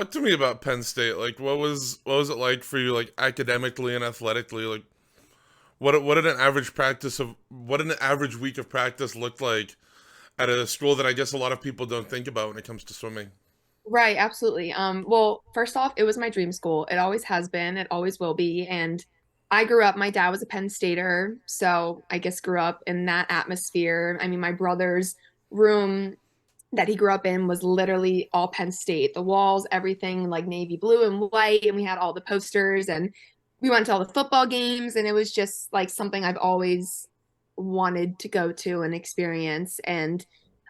talk to me about Penn State. Like, what was it like for you, like academically and athletically? Like, what did an average practice of what did an average week of practice look like at a school that I guess a lot of people don't think about when it comes to swimming? Right, absolutely. Well, first off, it was my dream school. It always has been, it always will be. And I grew up, my dad was a Penn Stater, so I guess grew up in that atmosphere. I mean, my brother's room that he grew up in was literally all Penn State. The walls, everything like navy blue and white, and we had all the posters and we went to all the football games, and it was just like something I've always wanted to go to and experience. And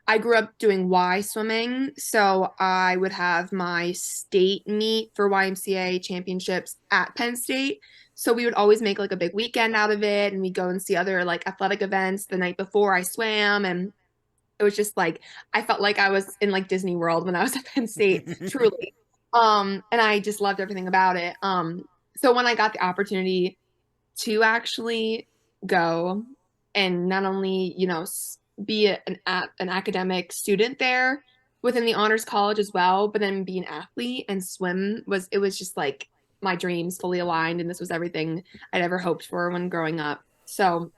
I grew up doing Y swimming, so I would have my state meet for YMCA championships at Penn State. So we would always make like a big weekend out of it, and we'd go and see other like athletic events the night before I swam. And it was just like I felt like I was in like Disney World when I was at Penn State, truly. And I just loved everything about it. So when I got the opportunity to actually go and not only, be an academic student there within the honors college as well, but then be an athlete and swim it was just like my dreams fully aligned, and this was everything I'd ever hoped for when growing up. So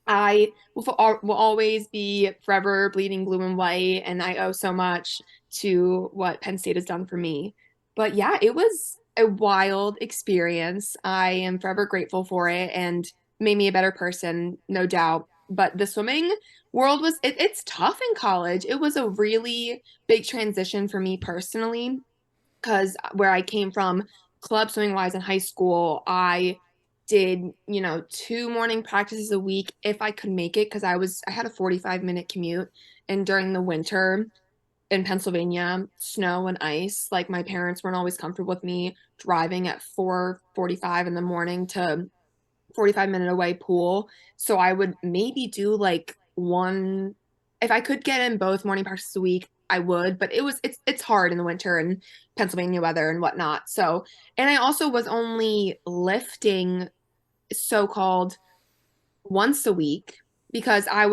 I will always be forever bleeding blue and white, and I owe so much to what Penn State has done for me. But yeah, it was a wild experience. I am forever grateful for it and made me a better person, no doubt. But the swimming world it's tough in college. It was a really big transition for me personally because where I came from, club swimming wise in high school, I did, two morning practices a week if I could make it because I had a 45-minute commute. And during the winter in Pennsylvania, snow and ice, like my parents weren't always comfortable with me driving at 4:45 in the morning to 45-minute away pool. So I would maybe do like one, if I could get in both morning practices a week, I would, but it's hard in the winter and Pennsylvania weather and whatnot. So, and I also was only lifting so-called once a week because I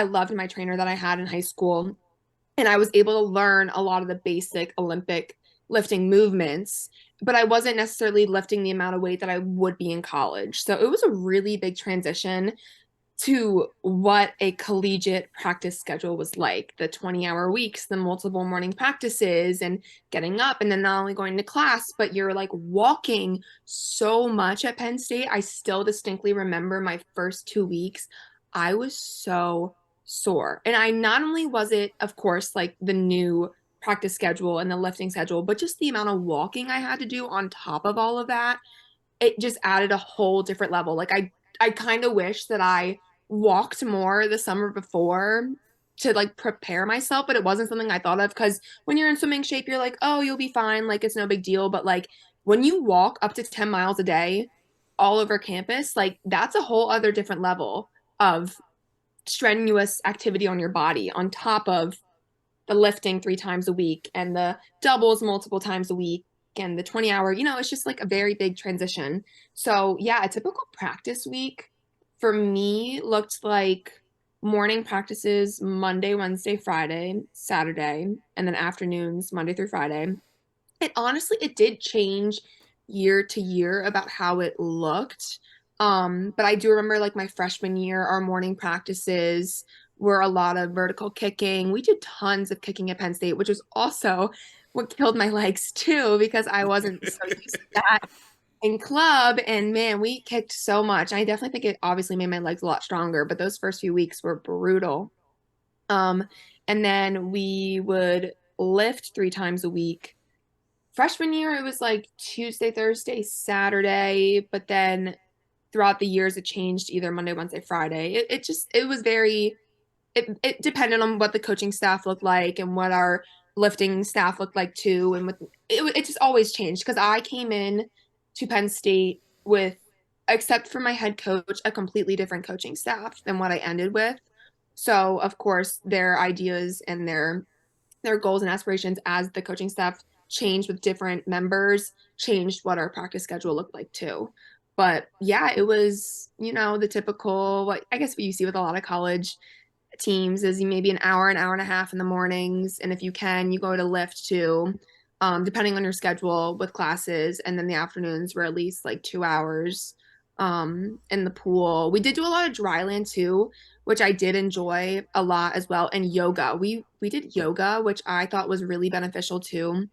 loved my trainer that I had in high school, and I was able to learn a lot of the basic Olympic lifting movements, but I wasn't necessarily lifting the amount of weight that I would be in college. So it was a really big transition to what a collegiate practice schedule was like, the 20-hour weeks, the multiple morning practices, and getting up and then not only going to class, but you're like walking so much at Penn State. I still distinctly remember my first 2 weeks. I was so sore. And I not only was it, of course, like the new practice schedule and the lifting schedule, but just the amount of walking I had to do on top of all of that, it just added a whole different level. Like I kind of wish that I walked more the summer before to like prepare myself, but it wasn't something I thought of because when you're in swimming shape, you're like, oh, you'll be fine. Like it's no big deal. But like when you walk up to 10 miles a day all over campus, like that's a whole other different level of strenuous activity on your body on top of the lifting 3 times a week and the doubles multiple times a week and the 20-hour, it's just like a very big transition. So, yeah, a typical practice week for me looked like morning practices Monday, Wednesday, Friday, Saturday, and then afternoons Monday through Friday. It did change year to year about how it looked. But I do remember like my freshman year, our morning practices were a lot of vertical kicking. We did tons of kicking at Penn State, which was also what killed my legs too, because I wasn't so used to that in club. And man, we kicked so much. I definitely think it obviously made my legs a lot stronger, but those first few weeks were brutal. Um, and then we would lift 3 times a week. Freshman year, it was like Tuesday, Thursday, Saturday, but then throughout the years, it changed either Monday, Wednesday, Friday. It was it depended on what the coaching staff looked like and what our lifting staff looked like too. And it just always changed because I came in to Penn State with, except for my head coach, a completely different coaching staff than what I ended with. So of course, their ideas and their goals and aspirations as the coaching staff changed with different members, changed what our practice schedule looked like too. But yeah, it was, the typical, what I guess what you see with a lot of college teams is you maybe an hour and a half in the mornings. And if you can, you go to lift too. depending on your schedule with classes. And then the afternoons were at least like 2 hours in the pool. We did do a lot of dry land too, which I did enjoy a lot as well. And yoga. We did yoga, which I thought was really beneficial too.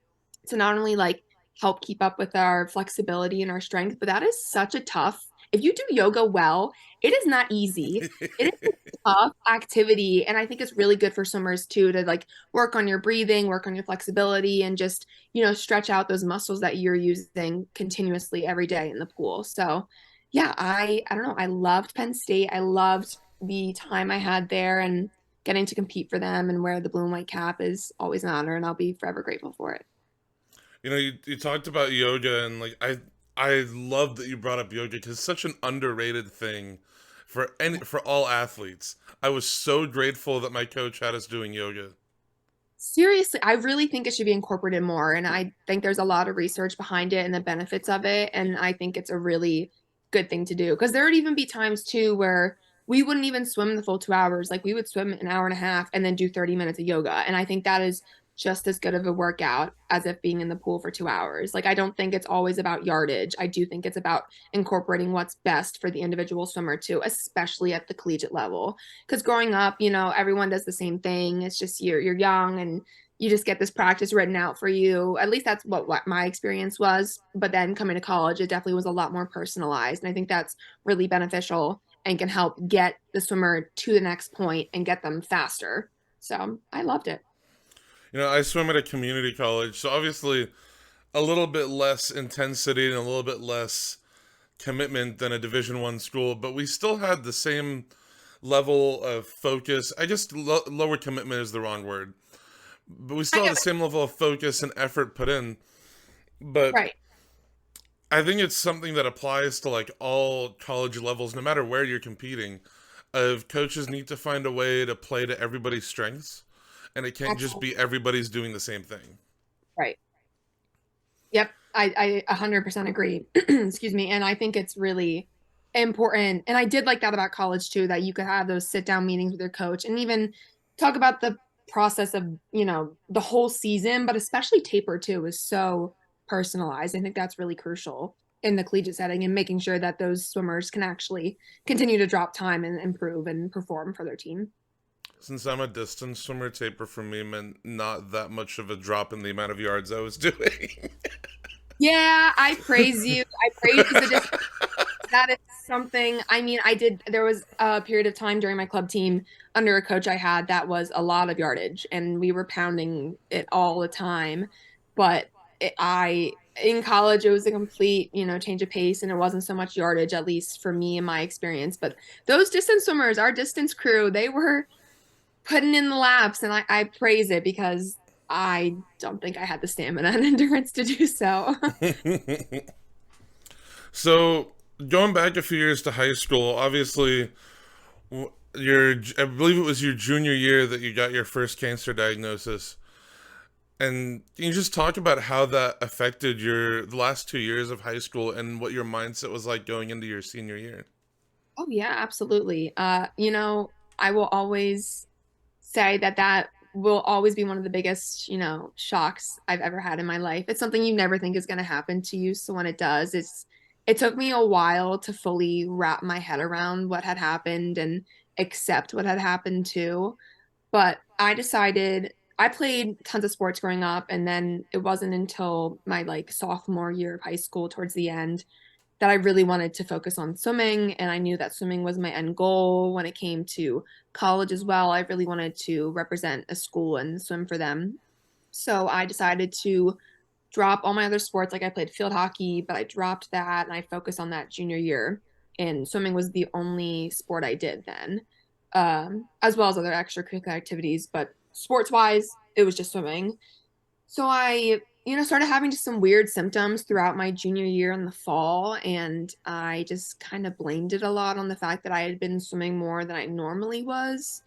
To not only like help keep up with our flexibility and our strength, but that is such a tough. If you do yoga well, it is not easy. It is a tough activity, and I think it's really good for swimmers too to like work on your breathing, work on your flexibility, and just stretch out those muscles that you're using continuously every day in the pool. So yeah, I don't know, I loved Penn State. I loved the time I had there, and getting to compete for them and wear the blue and white cap is always an honor, and I'll be forever grateful for it. You talked about yoga, and like I love that you brought up yoga because it's such an underrated thing for all athletes. I was so grateful that my coach had us doing yoga. Seriously, I really think it should be incorporated more. And I think there's a lot of research behind it and the benefits of it. And I think it's a really good thing to do. Because there would even be times too where we wouldn't even swim the full 2 hours. Like we would swim an hour and a half and then do 30 minutes of yoga. And I think that is just as good of a workout as if being in the pool for 2 hours. Like I don't think it's always about yardage. I do think it's about incorporating what's best for the individual swimmer too, especially at the collegiate level. Because growing up, everyone does the same thing. It's just you're young and you just get this practice written out for you. At least that's what my experience was. But then coming to college, it definitely was a lot more personalized. And I think that's really beneficial and can help get the swimmer to the next point and get them faster. So I loved it. I swim at a community college, so obviously a little bit less intensity and a little bit less commitment than a Division 1 school, but we still had the same level of focus. I guess lower commitment is the wrong word, but we still had the same level of focus and effort put in. But Right. I think it's something that applies to like all college levels, no matter where you're competing. Of coaches need to find a way to play to everybody's strengths, and it can't just Absolutely. be everybody's doing the same thing. Right. Yep. I 100% agree. Excuse me. And I think it's really important. And I did like that about college too, that you could have those sit down meetings with your coach and even talk about the process of, the whole season, but especially taper too is so personalized. I think that's really crucial in the collegiate setting and making sure that those swimmers can actually continue to drop time and improve and perform for their team. Since I'm a distance swimmer, taper for me meant not that much of a drop in the amount of yards I was doing. Yeah, I praise you. I praise the distance. That is something. I mean, there was a period of time during my club team under a coach I had that was a lot of yardage, and we were pounding it all the time. But in college, it was a complete, change of pace, and it wasn't so much yardage, at least for me in my experience. But those distance swimmers, our distance crew, they were putting in the laps, and I praise it because I don't think I had the stamina and endurance to do so. So, going back a few years to high school, obviously, I believe it was your junior year that you got your first cancer diagnosis. And can you just talk about how that affected the last 2 years of high school and what your mindset was like going into your senior year? Oh yeah, absolutely. I will always say that that will always be one of the biggest, shocks I've ever had in my life. It's something you never think is going to happen to you. So when it does, it took me a while to fully wrap my head around what had happened and accept what had happened too. But I played tons of sports growing up, and then it wasn't until my like sophomore year of high school towards the end that I really wanted to focus on swimming. And I knew that swimming was my end goal when it came to college as well. I really wanted to represent a school and swim for them. So I decided to drop all my other sports. Like I played field hockey, but I dropped that and I focused on that junior year. And swimming was the only sport I did then, as well as other extracurricular activities. But sports wise, it was just swimming. So I, started having just some weird symptoms throughout my junior year in the fall. And I just kind of blamed it a lot on the fact that I had been swimming more than I normally was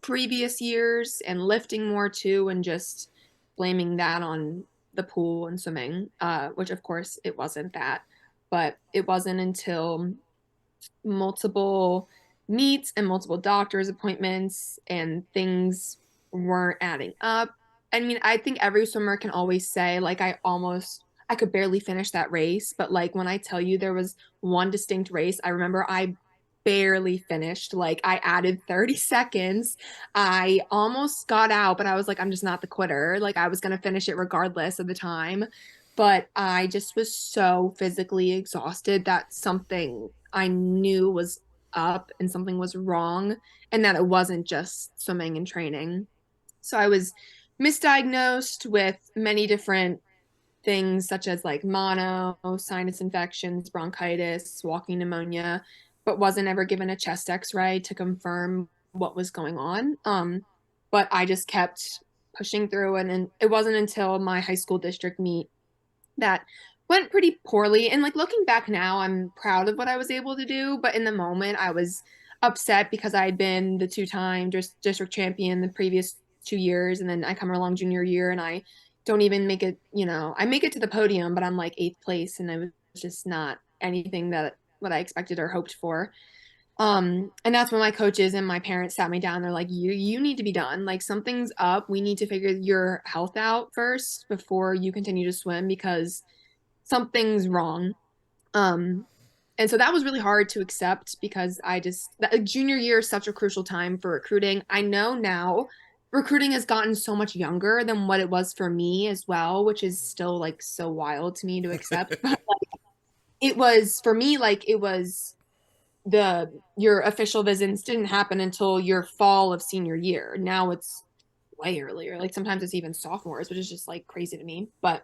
previous years and lifting more too, and just blaming that on the pool and swimming, which of course it wasn't that. But it wasn't until multiple meets and multiple doctor's appointments and things weren't adding up I mean, I think every swimmer can always say, like, I could barely finish that race. But like, when I tell you there was one distinct race, I remember I barely finished. Like, I added 30 seconds. I almost got out, but I was like, I'm just not the quitter. Like, I was going to finish it regardless of the time. But I just was so physically exhausted that something I knew was up and something was wrong, and that it wasn't just swimming and training. So I was misdiagnosed with many different things, such as like mono, sinus infections, bronchitis, walking pneumonia, but wasn't ever given a chest x-ray to confirm what was going on. But I just kept pushing through, and it wasn't until my high school district meet that went pretty poorly. And like, looking back now, I'm proud of what I was able to do, but in the moment I was upset because I had been the two-time district champion the previous 2 years, and then I come along junior year and I don't even make it, I make it to the podium, but I'm like eighth place, and it was just not anything that what I expected or hoped for. And that's when my coaches and my parents sat me down. They're like, you need to be done. Like, something's up. We need to figure your health out first before you continue to swim, because something's wrong. Um, and so that was really hard to accept, because that junior year is such a crucial time for recruiting. I know now recruiting has gotten so much younger than what it was for me as well, which is still like so wild to me to accept. But like, it was for me, like, it was your official visits didn't happen until your fall of senior year. Now it's way earlier. Like, sometimes it's even sophomores, which is just like crazy to me. But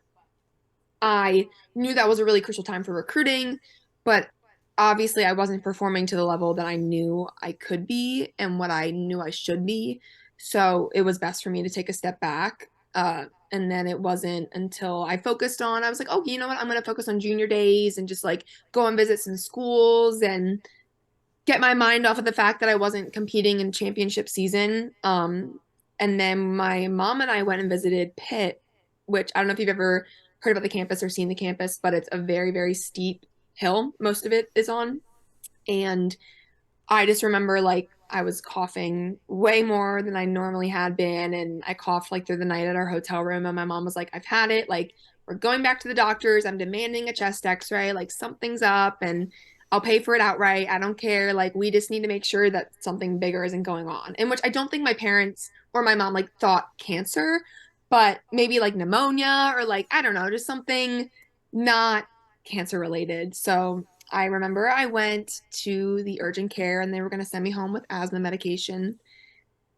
I knew that was a really crucial time for recruiting, but obviously I wasn't performing to the level that I knew I could be and what I knew I should be. So it was best for me to take a step back. And then it wasn't until I was like, oh, you know what? I'm going to focus on junior days and just like go and visit some schools and get my mind off of the fact that I wasn't competing in championship season. And then my mom and I went and visited Pitt, which I don't know if you've ever heard about the campus or seen the campus, but it's a very, very steep hill. Most of it is on. And I just remember like I was coughing way more than I normally had been. And I coughed like through the night at our hotel room. And my mom was like, I've had it. Like, we're going back to the doctors. I'm demanding a chest x-ray. Like, something's up, and I'll pay for it outright. I don't care. Like, we just need to make sure that something bigger isn't going on. In which I don't think my parents or my mom like thought cancer, but maybe like pneumonia or like, I don't know, just something not cancer related. So I remember I went to the urgent care and they were going to send me home with asthma medication.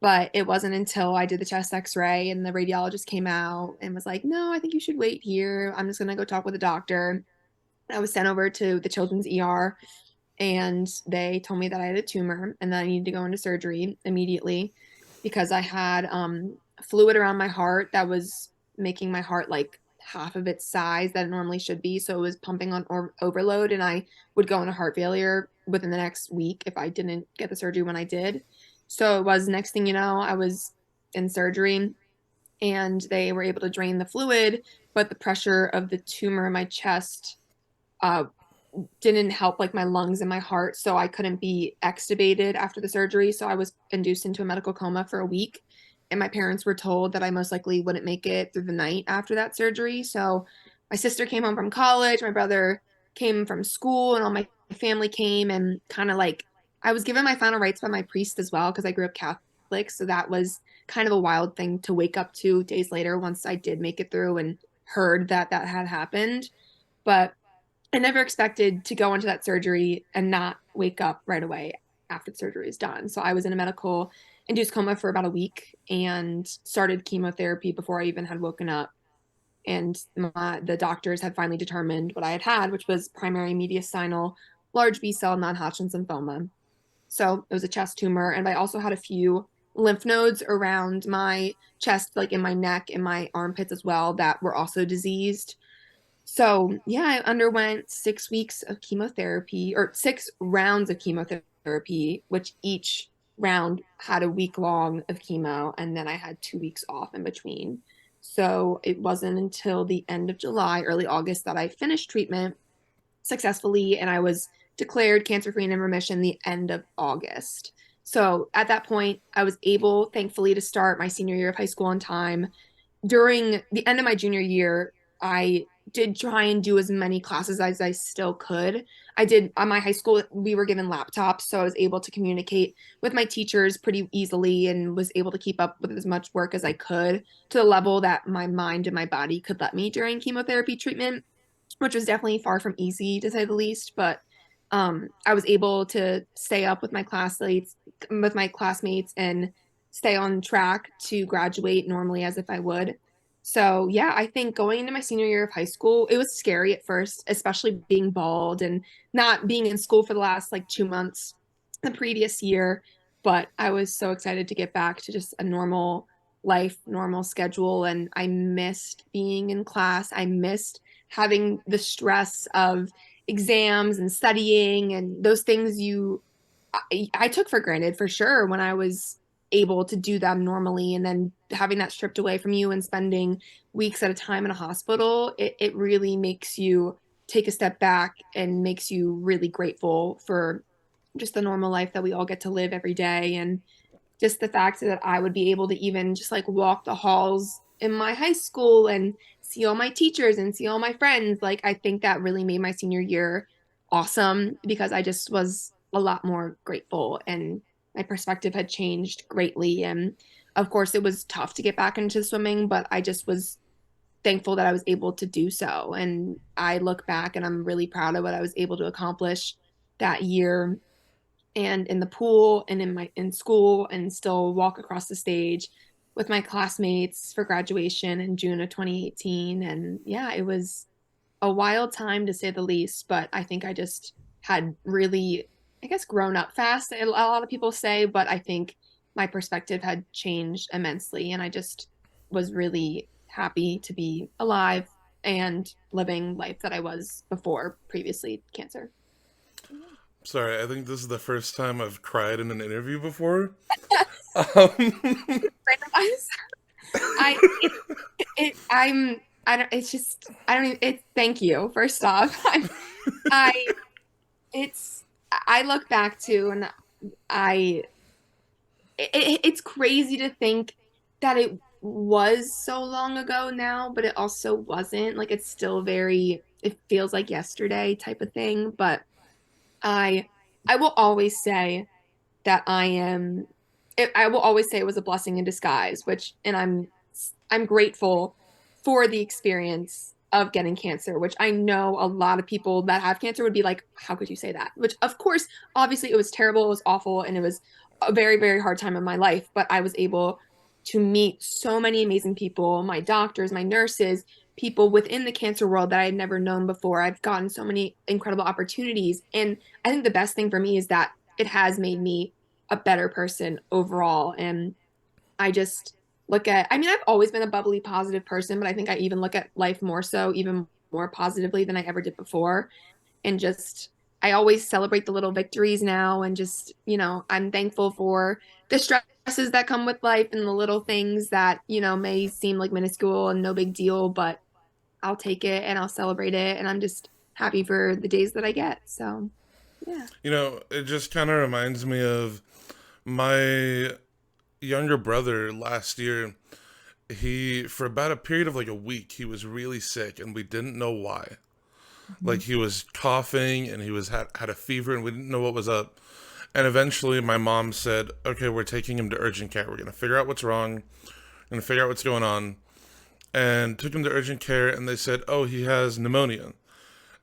But it wasn't until I did the chest x-ray and the radiologist came out and was like, no, I think you should wait here. I'm just going to go talk with the doctor. I was sent over to the children's ER, and they told me that I had a tumor and that I needed to go into surgery immediately, because I had fluid around my heart that was making my heart like half of its size that it normally should be. So it was pumping on overload, and I would go into heart failure within the next week if I didn't get the surgery when I did. So it was, next thing you know, I was in surgery, and they were able to drain the fluid, but the pressure of the tumor in my chest uh, didn't help like my lungs and my heart, so I couldn't be extubated after the surgery. So I was induced into a medical coma for a week, and my parents were told that I most likely wouldn't make it through the night after that surgery. So my sister came home from college, my brother came from school, and all my family came, and kind of like I was given my final rites by my priest as well, because I grew up Catholic. So that was kind of a wild thing to wake up to days later once I did make it through and heard that that had happened. But I never expected to go into that surgery and not wake up right away after the surgery is done. So I was in a medical induced coma for about a week and started chemotherapy before I even had woken up. And the doctors had finally determined what I had had, which was primary mediastinal large B cell non-Hodgkin's lymphoma. So it was a chest tumor. And I also had a few lymph nodes around my chest, like in my neck, in my armpits as well, that were also diseased. So, yeah, I underwent 6 weeks of chemotherapy, or 6 rounds of chemotherapy, which each round had a week long of chemo. And then I had 2 weeks off in between. So it wasn't until the end of July, early August, that I finished treatment successfully. And I was declared cancer free and in remission the end of August. So at that point, I was able, thankfully, to start my senior year of high school on time, during the end of my junior year, I did try and do as many classes as I still could. I did on my high school, we were given laptops, so I was able to communicate with my teachers pretty easily and was able to keep up with as much work as I could to the level that my mind and my body could let me during chemotherapy treatment, which was definitely far from easy to say the least. But I was able to stay up with my classmates, and stay on track to graduate normally as if I would. So yeah, I think going into my senior year of high school, it was scary at first, especially being bald and not being in school for the last like 2 months the previous year. But I was so excited to get back to just a normal life, normal schedule. And I missed being in class. I missed having the stress of exams and studying and those things I took for granted for sure when I was able to do them normally, and then having that stripped away from you and spending weeks at a time in a hospital, it really makes you take a step back and makes you really grateful for just the normal life that we all get to live every day. And just the fact that I would be able to even just like walk the halls in my high school and see all my teachers and see all my friends, like I think that really made my senior year awesome because I just was a lot more grateful and my perspective had changed greatly. And of course, it was tough to get back into swimming, but I just was thankful that I was able to do so. And I look back and I'm really proud of what I was able to accomplish that year, and in the pool and in school, and still walk across the stage with my classmates for graduation in June of 2018. And yeah, it was a wild time to say the least, but I think I just had really, I guess, grown up fast, a lot of people say, but I think my perspective had changed immensely, and I just was really happy to be alive and living life that I was before previously cancer. Sorry, I think this is the first time I've cried in an interview before. Um, I I don't, it's just I don't even, it's thank you first off. I it's I look back to, and I it's crazy to think that it was so long ago now, but it also wasn't. Like it's still very, it feels like yesterday type of thing. But I I will always say that I will always say it was a blessing in disguise, which, and I'm grateful for the experience of getting cancer, which I know a lot of people that have cancer would be like, how could you say that? Which, of course, obviously it was terrible, it was awful, and it was a very, very hard time in my life. But I was able to meet so many amazing people, my doctors, my nurses, people within the cancer world that I had never known before. I've gotten so many incredible opportunities. And I think the best thing for me is that it has made me a better person overall. And I just look at, I mean, I've always been a bubbly, positive person, but I think I even look at life more so, even more positively than I ever did before. And just, I always celebrate the little victories now. And just, I'm thankful for the stresses that come with life and the little things that, may seem like minuscule and no big deal, but I'll take it and I'll celebrate it. And I'm just happy for the days that I get. So, yeah. it just kind of reminds me of my younger brother last year. He, for about a period of like a week, he was really sick and we didn't know why. Like he was coughing and he was had a fever and we didn't know what was up. And eventually my mom said, okay, we're taking him to urgent care. We're going to figure out what's wrong. We're going to figure out what's going on. And took him to urgent care and they said, oh, he has pneumonia.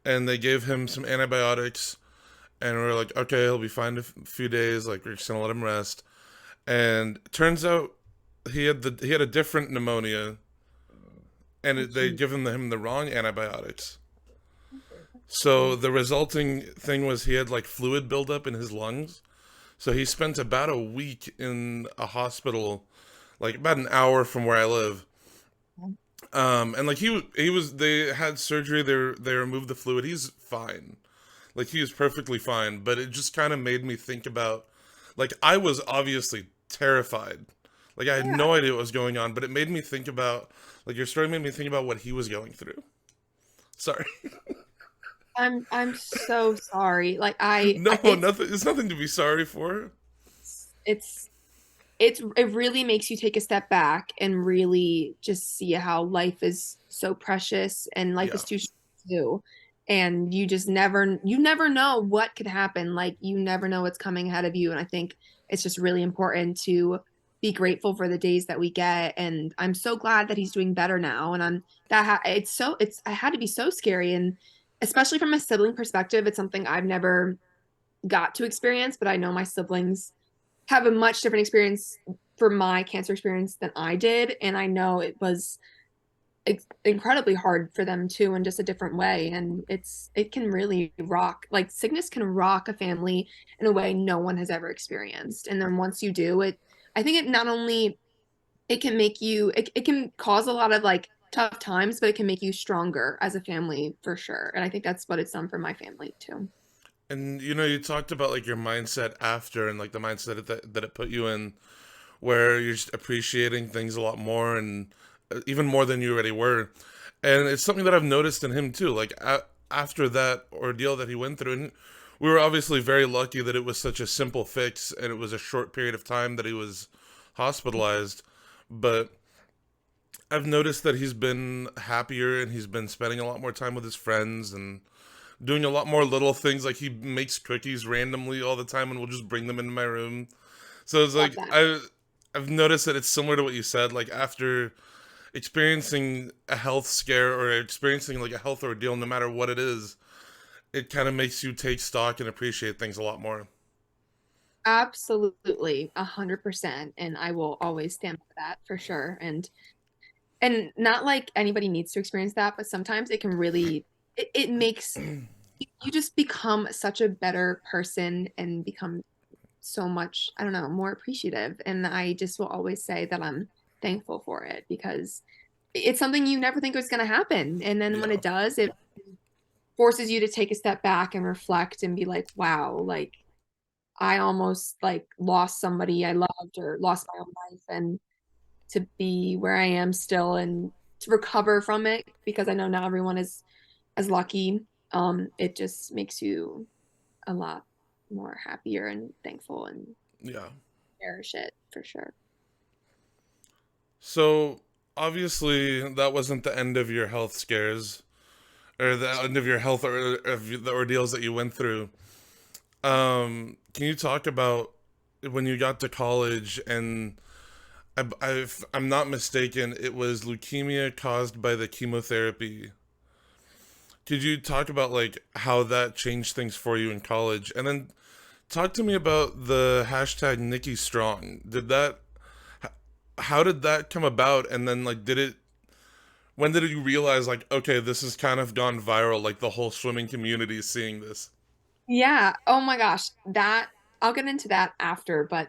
And they gave him some antibiotics. And we are like, okay, he'll be fine in a few days. Like, we're just going to let him rest. And it turns out he had a different pneumonia. And they'd given him the wrong antibiotics. So the resulting thing was he had like fluid buildup in his lungs. So he spent about a week in a hospital, like about an hour from where I live. And like he was they had surgery. They removed the fluid. He's fine. Like he was perfectly fine. But it just kind of made me think about, like I was obviously terrified. Like I had Yeah. no idea what was going on. But it made me think about, like your story made me think about what he was going through. Sorry. I'm so sorry. Like No, nothing. It's nothing to be sorry for. it's it really makes you take a step back and really just see how life is so precious and life Yeah. is too short too. And you never know what could happen. Like you never know what's coming ahead of you. And I think it's just really important to be grateful for the days that we get. And I'm so glad that he's doing better now. And it's I had to be so scary. And especially from a sibling perspective, it's something I've never got to experience, but I know my siblings have a much different experience for my cancer experience than I did. And I know it was incredibly hard for them too in just a different way. And it can really rock, like sickness can rock a family in a way no one has ever experienced. And then once you do it, I think it not only it can make you it can cause a lot of like tough times, but it can make you stronger as a family for sure. And I think that's what it's done for my family too. And you talked about like your mindset after and like the mindset that it put you in, where you're just appreciating things a lot more and even more than you already were. And it's something that I've noticed in him too. Like after that ordeal that he went through, and we were obviously very lucky that it was such a simple fix and it was a short period of time that he was hospitalized. But I've noticed that he's been happier and he's been spending a lot more time with his friends and doing a lot more little things. Like he makes cookies randomly all the time and we'll just bring them into my room. So it's Love like that. I've noticed that it's similar to what you said. Like after experiencing a health scare or experiencing like a health ordeal, no matter what it is, it kind of makes you take stock and appreciate things a lot more. Absolutely, 100%. And I will always stand by that for sure. And not like anybody needs to experience that, but sometimes it can really it makes you just become such a better person and become so much, I don't know, more appreciative. And I just will always say that I'm thankful for it because it's something you never think was going to happen. And then when Yeah. it does, it forces you to take a step back and reflect and be like, wow, like I almost like lost somebody I loved or lost my own life. And to be where I am still and to recover from it because I know not everyone is as lucky. It just makes you a lot more happier and thankful and Yeah. cherish it for sure. So obviously that wasn't the end of your health scares or the end of your health or of the ordeals that you went through. Can you talk about when you got to college and if I'm not mistaken, it was leukemia caused by the chemotherapy. Could you talk about like how that changed things for you in college, and then talk to me about the hashtag Niki Strong? How did that come about, and then like did it? When did you realize like okay, this has kind of gone viral, like the whole swimming community is seeing this? Yeah. Oh my gosh. That I'll get into that after, but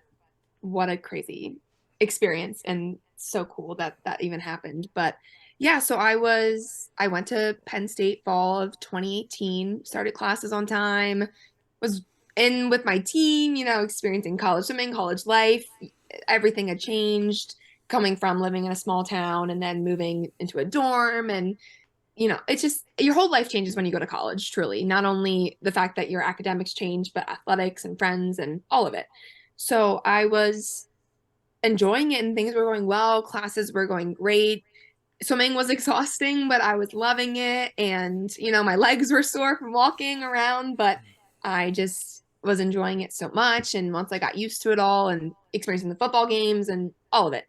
what a crazy experience and so cool that that even happened. But yeah, so I went to Penn State fall of 2018, started classes on time, was in with my team, experiencing college swimming, college life. Everything had changed coming from living in a small town and then moving into a dorm and it's just your whole life changes when you go to college, truly. Not only the fact that your academics change, but athletics and friends and all of it. So I was enjoying it and things were going well. Classes were going great. Swimming was exhausting, but I was loving it. And, my legs were sore from walking around, but I just was enjoying it so much. And once I got used to it all and experiencing the football games and all of it.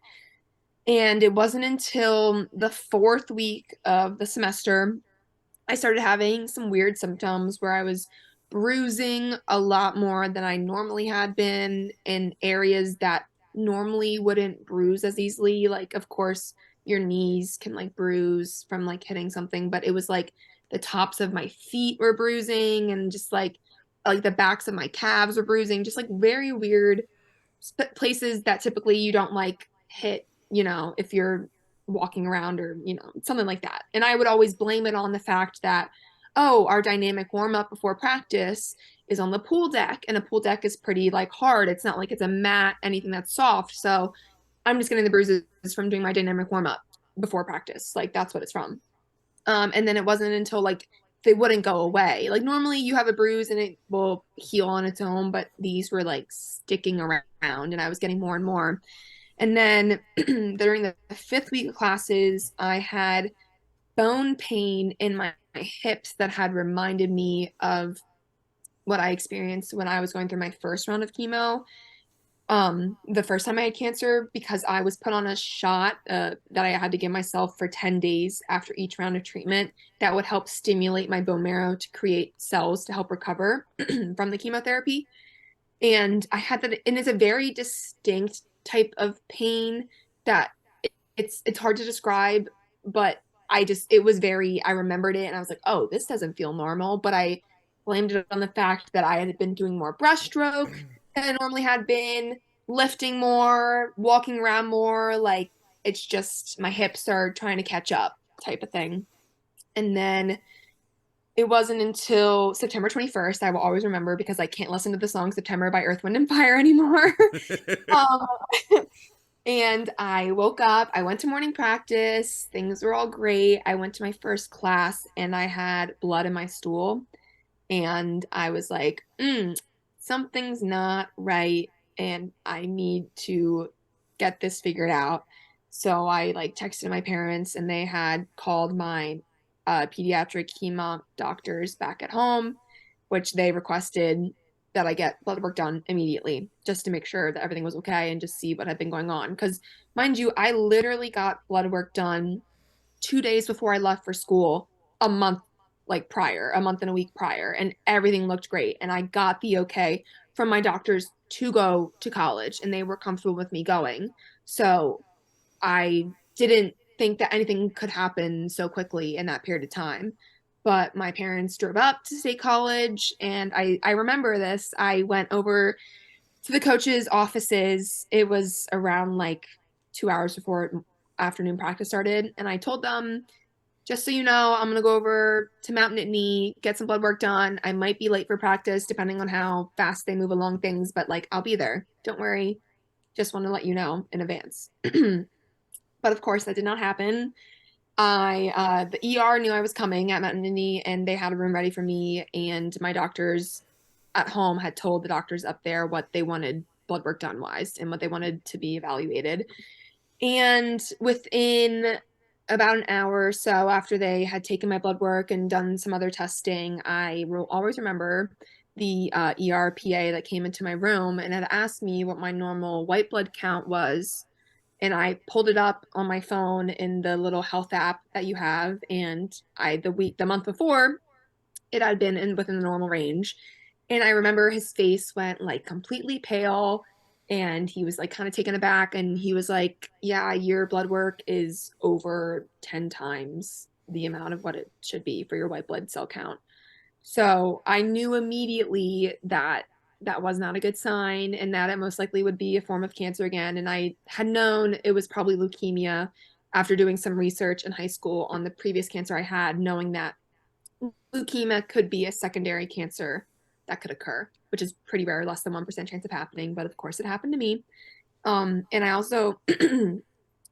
And it wasn't until the fourth week of the semester I started having some weird symptoms where I was bruising a lot more than I normally had been in areas that normally wouldn't bruise as easily. Like, of course, your knees can like bruise from like hitting something, but it was like the tops of my feet were bruising and just like the backs of my calves were bruising, just like very weird places that typically you don't like hit, if you're walking around or, something like that. And I would always blame it on the fact that, oh, our dynamic warm up before practice is on the pool deck and a pool deck is pretty like hard. It's not like it's a mat, anything that's soft. So I'm just getting the bruises from doing my dynamic warm up before practice. Like that's what it's from. And then it wasn't until like they wouldn't go away. Like normally you have a bruise and it will heal on its own, but these were like sticking around and I was getting more and more. And then during the fifth week of classes, I had bone pain in my hips that had reminded me of what I experienced when I was going through my first round of chemo. The first time I had cancer, because I was put on a shot that I had to give myself for 10 days after each round of treatment that would help stimulate my bone marrow to create cells to help recover from the chemotherapy. And I had that, and it's a very distinct type of pain that it's hard to describe, but it was very, I remembered it and I was like, oh, this doesn't feel normal. But I blamed it on the fact that I had been doing more breaststroke than I normally had been, lifting more, walking around more. Like it's just my hips are trying to catch up type of thing. And then it wasn't until September 21st, I will always remember because I can't listen to the song September by Earth, Wind, and Fire anymore. um, and I woke up, I went to morning practice, things were all great. I went to my first class and I had blood in my stool. And I was like, something's not right. And I need to get this figured out. So I like texted my parents and they had called my pediatric chemo doctors back at home, which they requested that I get blood work done immediately just to make sure that everything was okay and just see what had been going on. Because, mind you, I literally got blood work done 2 days before I left for school, a month like prior, a month and a week prior, and everything looked great. And I got the okay from my doctors to go to college, and they were comfortable with me going. So I didn't think that anything could happen so quickly in that period of time. But my parents drove up to State College, and I remember this. I went over to the coach's offices. It was around like 2 hours before afternoon practice started. And I told them, just so you know, I'm going to go over to Mount Nittany, get some blood work done. I might be late for practice depending on how fast they move along things, but like I'll be there. Don't worry. Just want to let you know in advance. But of course, that did not happen. The ER knew I was coming at Mount Nittany, and they had a room ready for me. And my doctors at home had told the doctors up there what they wanted blood work done wise and what they wanted to be evaluated. And within about an hour or so after they had taken my blood work and done some other testing, I will always remember the ERPA that came into my room and had asked me what my normal white blood count was. And I pulled it up on my phone in the little health app that you have. And the month before, it had been within the normal range. And I remember his face went like completely pale and he was like kind of taken aback and he was like, yeah, your blood work is over 10 times the amount of what it should be for your white blood cell count. So I knew immediately that that was not a good sign and that it most likely would be a form of cancer again. And I had known it was probably leukemia after doing some research in high school on the previous cancer I had, knowing that leukemia could be a secondary cancer that could occur, which is pretty rare, less than 1% chance of happening. But of course, it happened to me. And I also,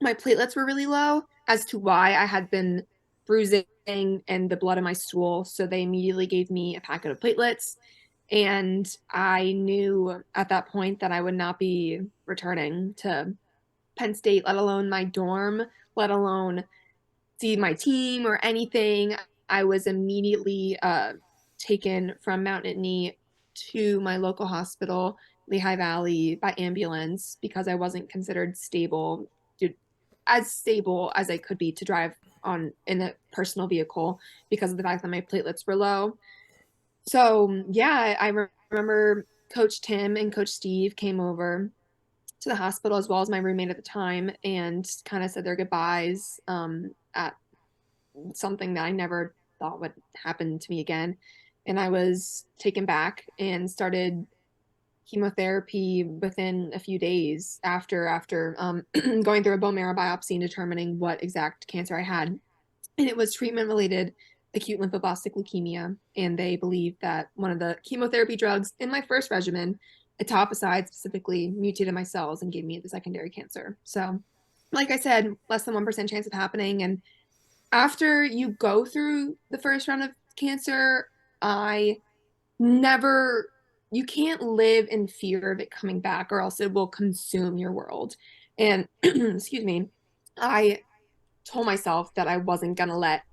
my platelets were really low as to why I had been bruising and the blood in my stool. So they immediately gave me a packet of platelets. And I knew at that point that I would not be returning to Penn State, let alone my dorm, let alone see my team or anything. I was immediately taken from Mount Nittany to my local hospital, Lehigh Valley, by ambulance because I wasn't considered stable, as stable as I could be to drive on in a personal vehicle because of the fact that my platelets were low. So yeah, I remember Coach Tim and Coach Steve came over to the hospital as well as my roommate at the time and kind of said their goodbyes at something that I never thought would happen to me again. And I was taken back and started chemotherapy within a few days after going through a bone marrow biopsy and determining what exact cancer I had. And it was treatment related acute lymphoblastic leukemia. And they believed that one of the chemotherapy drugs in my first regimen, etoposide specifically, mutated my cells and gave me the secondary cancer. So, like I said, less than 1% chance of happening. And after you go through the first round of cancer, I never, you can't live in fear of it coming back or else it will consume your world. And excuse me, I told myself that I wasn't going to let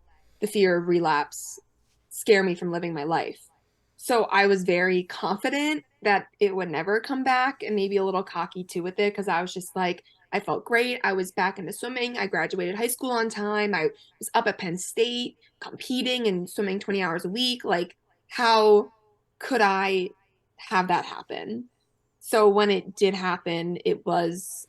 the fear of relapse scare me from living my life. So I was very confident that it would never come back and maybe a little cocky too with it because I was just like, I felt great. I was back into swimming. I graduated high school on time. I was up at Penn State competing and swimming 20 hours a week. Like, how could I have that happen? So when it did happen, it was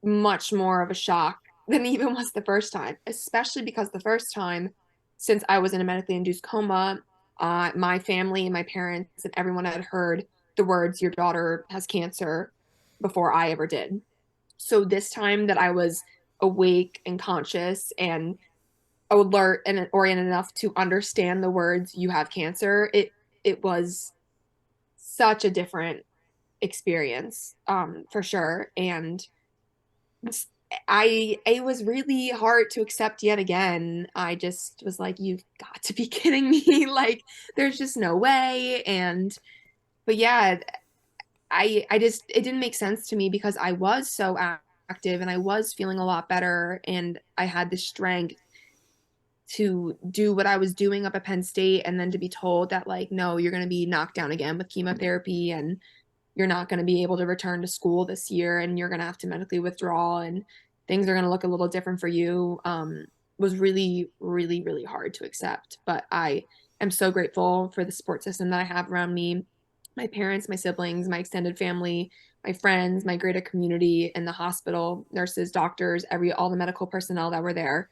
much more of a shock than even was the first time, especially because the first time, since I was in a medically induced coma, my family and my parents and everyone had heard the words, your daughter has cancer, before I ever did. So this time that I was awake and conscious and alert and oriented enough to understand the words, you have cancer, it was such a different experience, for sure. And it was really hard to accept yet again. I just was like, you've got to be kidding me. Like, there's just no way. And but yeah, I just it didn't make sense to me because I was so active and I was feeling a lot better and I had the strength to do what I was doing up at Penn State and then to be told that like, no, you're gonna be knocked down again with chemotherapy and you're not going to be able to return to school this year and you're going to have to medically withdraw and things are going to look a little different for you, was really, really, really hard to accept. But I am so grateful for the support system that I have around me, my parents, my siblings, my extended family, my friends, my greater community, and the hospital, nurses, doctors, all the medical personnel that were there,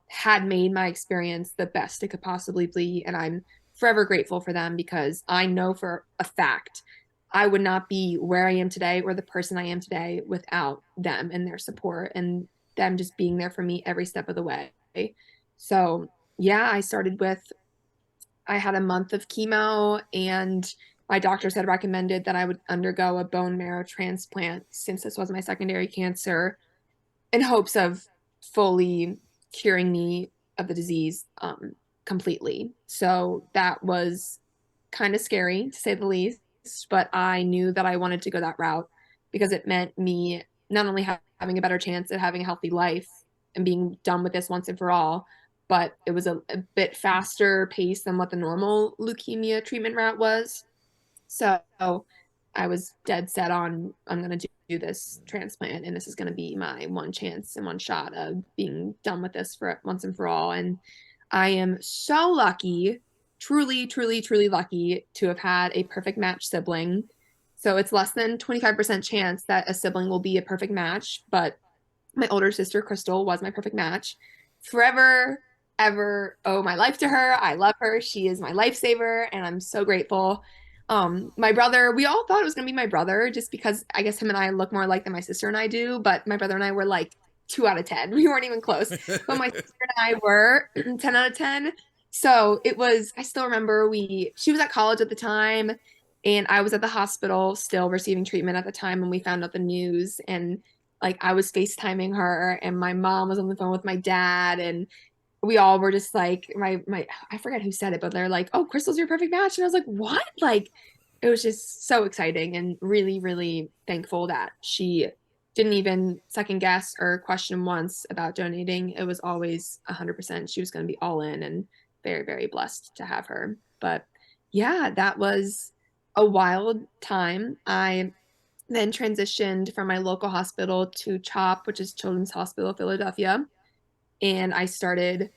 had made my experience the best it could possibly be. And I'm forever grateful for them because I know for a fact I would not be where I am today or the person I am today without them and their support and them just being there for me every step of the way. So, yeah, I had a month of chemo and my doctors had recommended that I would undergo a bone marrow transplant since this was my secondary cancer in hopes of fully curing me of the disease, completely. So that was kind of scary to say the least, but I knew that I wanted to go that route because it meant me not only having a better chance at having a healthy life and being done with this once and for all, but it was a bit faster pace than what the normal leukemia treatment route was. So I was dead set on I'm going to do this transplant and this is going to be my one chance and one shot of being done with this for once and for all. And I am so lucky, truly, truly, truly lucky to have had a perfect match sibling. So it's less than 25% chance that a sibling will be a perfect match, but my older sister Crystal was my perfect match. Forever, ever owe my life to her. I love her. She is my lifesaver, and I'm so grateful. My brother, we all thought it was gonna be my brother just because I guess him and I look more alike than my sister and I do, but my brother and I were like 2 out of 10. We weren't even close. But my sister and I were 10 out of 10. So it was, I still remember she was at college at the time, and I was at the hospital still receiving treatment at the time when we found out the news. And like I was FaceTiming her and my mom was on the phone with my dad and we all were just like my I forget who said it, but they're like, "Oh, Crystal's your perfect match." And I was like, "What?" Like it was just so exciting and really, really thankful that she didn't even second guess or question once about donating. It was always 100%. She was going to be all in and very, very blessed to have her. But yeah, that was a wild time. I then transitioned from my local hospital to CHOP, which is Children's Hospital of Philadelphia. And I started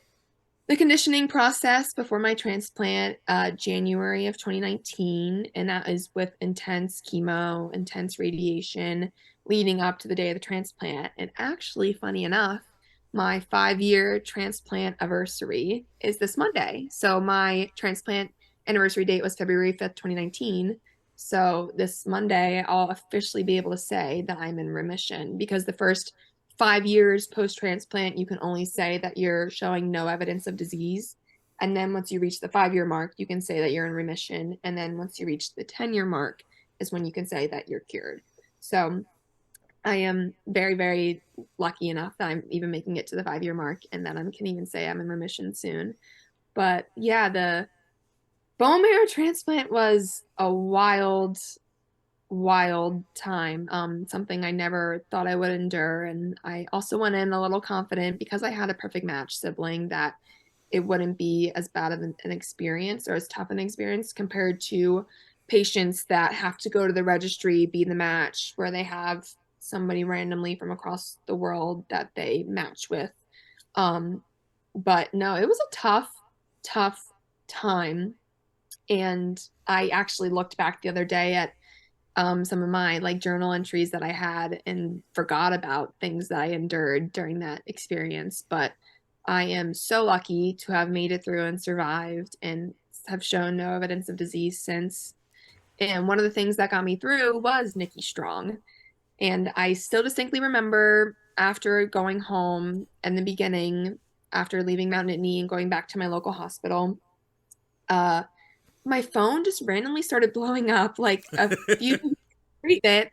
the conditioning process before my transplant, January of 2019. And that is with intense chemo, intense radiation leading up to the day of the transplant. And actually, funny enough, my 5 year transplant anniversary is this Monday. So my transplant anniversary date was February 5th, 2019. So this Monday, I'll officially be able to say that I'm in remission because the first 5 years post transplant, you can only say that you're showing no evidence of disease. And then once you reach the 5 year mark, you can say that you're in remission. And then once you reach the 10 year mark, is when you can say that you're cured. So I am very, very lucky enough that I'm even making it to the 5 year mark and that I can even say I'm in remission soon. But yeah, the bone marrow transplant was a wild, wild time. Something I never thought I would endure. And I also went in a little confident because I had a perfect match sibling that it wouldn't be as bad of an experience or as tough an experience compared to patients that have to go to the registry, be the match, where they have somebody randomly from across the world that they match with. Um, but no, it was a tough, tough time. And I actually looked back the other day at some of my like journal entries that I had and forgot about things that I endured during that experience. But I am so lucky to have made it through and survived and have shown no evidence of disease since. And one of the things that got me through was Nikki Strong. And I still distinctly remember after going home in the beginning, after leaving Mount Nittany and going back to my local hospital, uh, my phone just randomly started blowing up like a few treatment.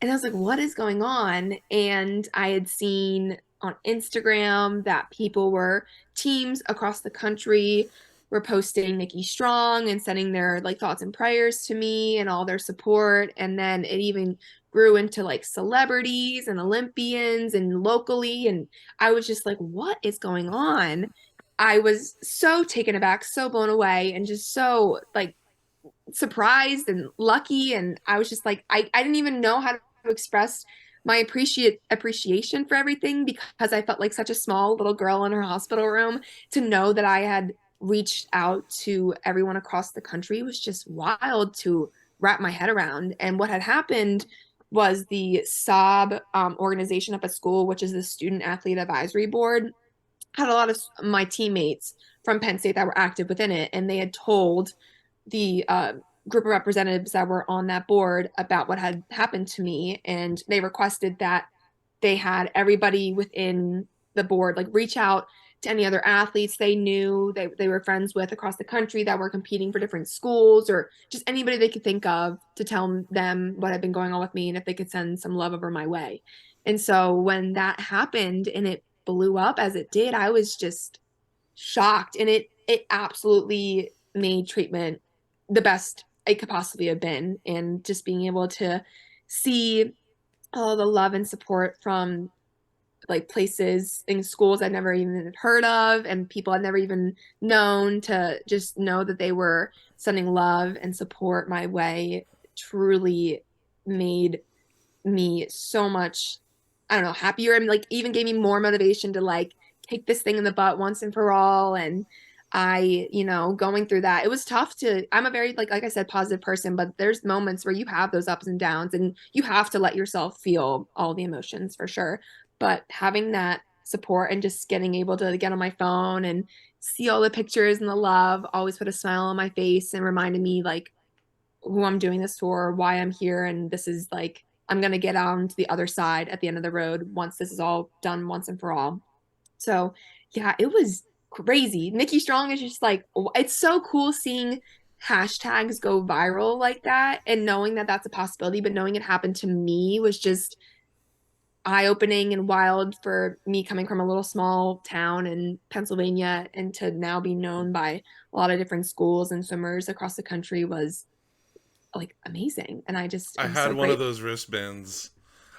And I was like, what is going on? And I had seen on Instagram that people were, teams across the country were posting Nikki Strong and sending their like thoughts and prayers to me and all their support. And then it even grew into like celebrities and Olympians and locally. And I was just like, what is going on? I was so taken aback, so blown away, and just so like surprised and lucky. And I was just like, I didn't even know how to express my appreciation for everything because I felt like such a small little girl in her hospital room. To know that I had reached out to everyone across the country was just wild to wrap my head around. And what had happened was the SOB organization up at school, which is the Student Athlete Advisory Board, had a lot of my teammates from Penn State that were active within it, and they had told the group of representatives that were on that board about what had happened to me, and they requested that they had everybody within the board like reach out to any other athletes they knew they were friends with across the country that were competing for different schools, or just anybody they could think of, to tell them what had been going on with me and if they could send some love over my way. And so when that happened and it blew up as it did, I was just shocked, and it absolutely made treatment the best it could possibly have been. And just being able to see all the love and support from like places in schools I'd never even heard of and people I'd never even known, to just know that they were sending love and support my way truly made me so much, I don't know, happier, and like even gave me more motivation to like kick this thing in the butt once and for all. And going through that, it was tough to, I'm a very like I said, positive person, but there's moments where you have those ups and downs and you have to let yourself feel all the emotions for sure. But having that support and just getting able to get on my phone and see all the pictures and the love always put a smile on my face and reminded me like who I'm doing this for, why I'm here, and this is like I'm gonna get on to the other side at the end of the road once this is all done once and for all. So yeah, it was crazy. Nikki Strong is just like, it's so cool seeing hashtags go viral like that and knowing that that's a possibility, but knowing it happened to me was just eye-opening and wild for me, coming from a little small town in Pennsylvania, and to now be known by a lot of different schools and swimmers across the country was like amazing. And I I'm had so one of grateful. those wristbands.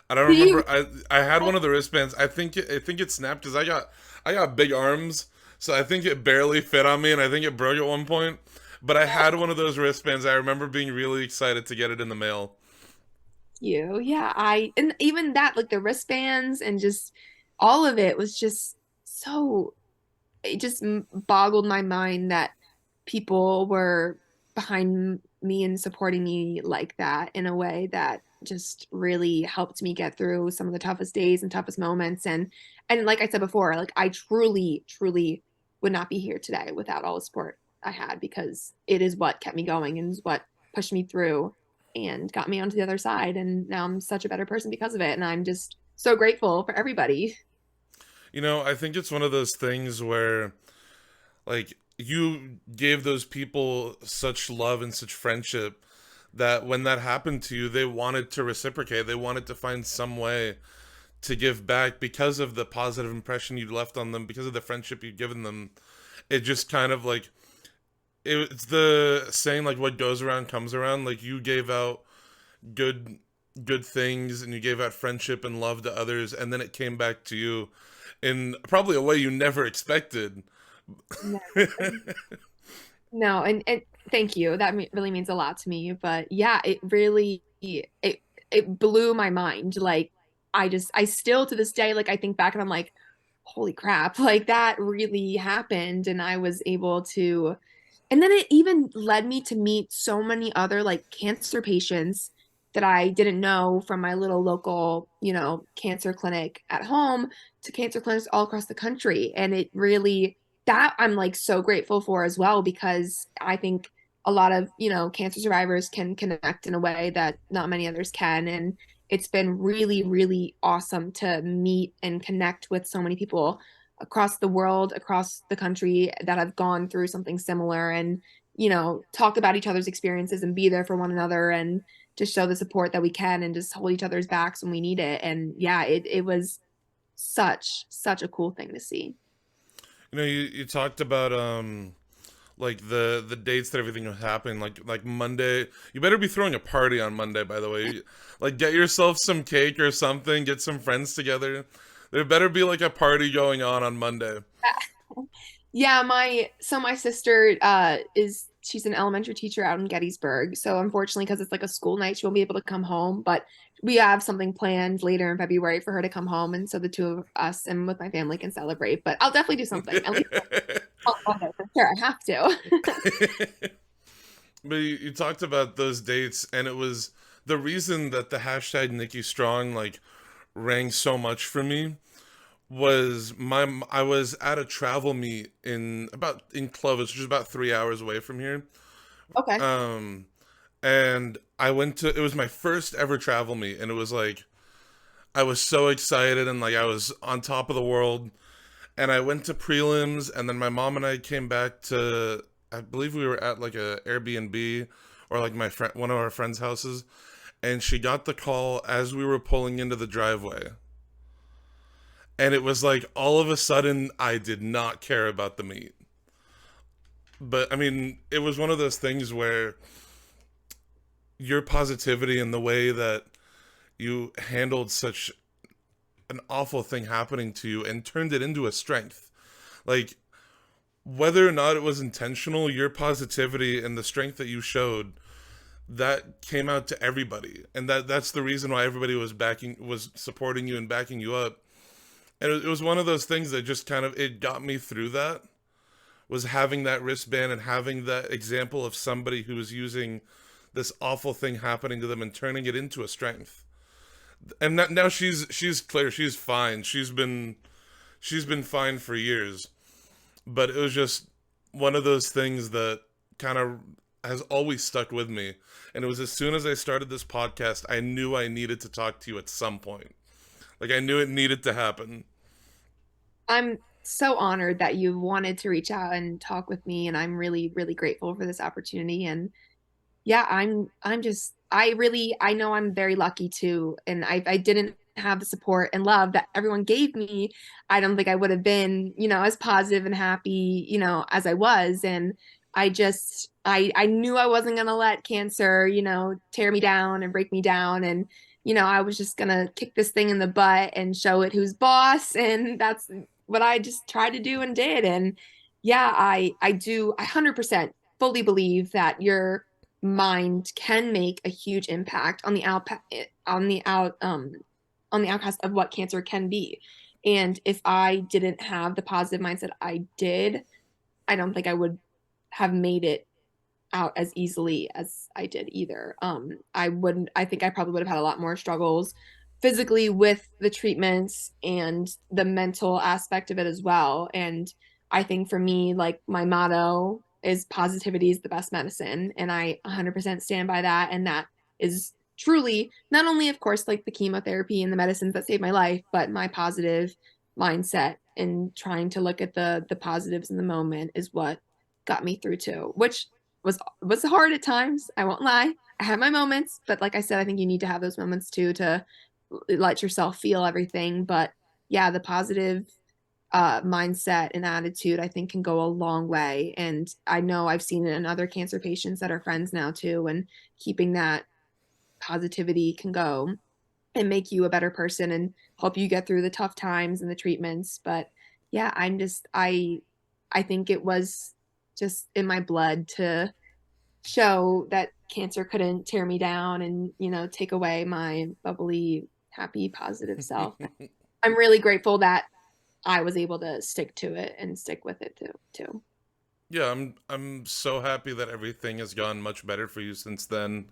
I don't See, remember. I had one of the wristbands. I think it snapped because I got big arms, so I think it barely fit on me, and I think it broke at one point. But I had one of those wristbands. I remember being really excited to get it in the mail. you. Yeah, and even that, like the wristbands and just all of it was just so, it just boggled my mind that people were behind me and supporting me like that in a way that just really helped me get through some of the toughest days and toughest moments. And like I said before, like I truly, truly would not be here today without all the support I had, because it is what kept me going and is what pushed me through and got me onto the other side. And now I'm such a better person because of it. And I'm just so grateful for everybody. I think it's one of those things where, like, you gave those people such love and such friendship that when that happened to you, they wanted to reciprocate. They wanted to find some way to give back because of the positive impression you left on them, because of the friendship you'd given them. it just kind of like it's the saying like what goes around comes around. Like you gave out good good things and you gave out friendship and love to others, and then it came back to you in probably a way you never expected. No, no, and thank you. That really means a lot to me. But yeah, it really it blew my mind. Like I still to this day, like I think back and I'm like, holy crap, like that really happened, and I was able to. And then it even led me to meet so many other like cancer patients that I didn't know from my little local, cancer clinic at home to cancer clinics all across the country. And it really, that I'm like so grateful for as well, because I think a lot of, cancer survivors can connect in a way that not many others can. And it's been really, really awesome to meet and connect with so many people across the world, across the country that have gone through something similar, and, talk about each other's experiences and be there for one another and just show the support that we can and just hold each other's backs when we need it. And yeah, it was such a cool thing to see. You talked about like the dates that everything was happening, like Monday. You better be throwing a party on Monday, by the way. Like get yourself some cake or something, get some friends together. There better be like a party going on Monday. Yeah, my sister is she's an elementary teacher out in Gettysburg. So unfortunately, because it's like a school night, she won't be able to come home. But we have something planned later in February for her to come home, and so the two of us and with my family can celebrate. But I'll definitely do something. At least I'll go for sure. I have to. But you talked about those dates, and it was the reason that the hashtag Nikki Strong like rang so much for me was my I was at a travel meet in Clovis, which is about 3 hours away from here. Okay. Um, and I went to it was my first ever travel meet, and it was like I was so excited and like I was on top of the world. And I went to prelims, and then my mom and I came back to I believe we were at like a Airbnb or like my friend one of our friends' houses, and she got the call as we were pulling into the driveway. And it was like all of a sudden I did not care about the meet. But I mean, it was one of those things where your positivity and the way that you handled such an awful thing happening to you and turned it into a strength. Like whether or not it was intentional, your positivity and the strength that you showed that came out to everybody. And that's the reason why everybody was supporting you and backing you up. And it was one of those things that just kind of it got me through that was having that wristband and having that example of somebody who was using this awful thing happening to them and turning it into a strength. And now she's clear, she's fine. She's been fine for years. But it was just one of those things that kind of has always stuck with me. And it was as soon as I started this podcast, I knew I needed to talk to you at some point. Like I knew it needed to happen. I'm so honored that you wanted to reach out and talk with me, and I'm really, really grateful for this opportunity. And yeah, I'm just I know I'm very lucky too. And I didn't have the support and love that everyone gave me. I don't think I would have been, as positive and happy, as I was. And I knew I wasn't gonna let cancer, tear me down and break me down. And, I was just gonna kick this thing in the butt and show it who's boss. And that's what I just tried to do and did. And yeah, I 100% fully believe that your mind can make a huge impact on the on the out on the outcast of what cancer can be. And if I didn't have the positive mindset I did, I don't think I would have made it out as easily as I did either. I think I probably would have had a lot more struggles physically with the treatments and the mental aspect of it as well. And I think for me, like my motto is positivity is the best medicine. And I 100% stand by that. And that is truly not only, of course, like the chemotherapy and the medicines that saved my life, but my positive mindset and trying to look at the positives in the moment is what got me through too, which was hard at times. I won't lie. I had my moments, but like I said, I think you need to have those moments too to let yourself feel everything. But yeah, the positive mindset and attitude, I think can go a long way. And I know I've seen it in other cancer patients that are friends now too. And keeping that positivity can go and make you a better person and help you get through the tough times and the treatments. But yeah, I think it was just in my blood to show that cancer couldn't tear me down and, take away my bubbly, happy, positive self. I'm really grateful that I was able to stick to it and stick with it too. Yeah, I'm so happy that everything has gone much better for you since then.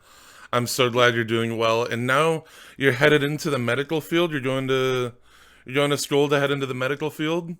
I'm so glad you're doing well. And now you're headed into the medical field. You're going to school to head into the medical field.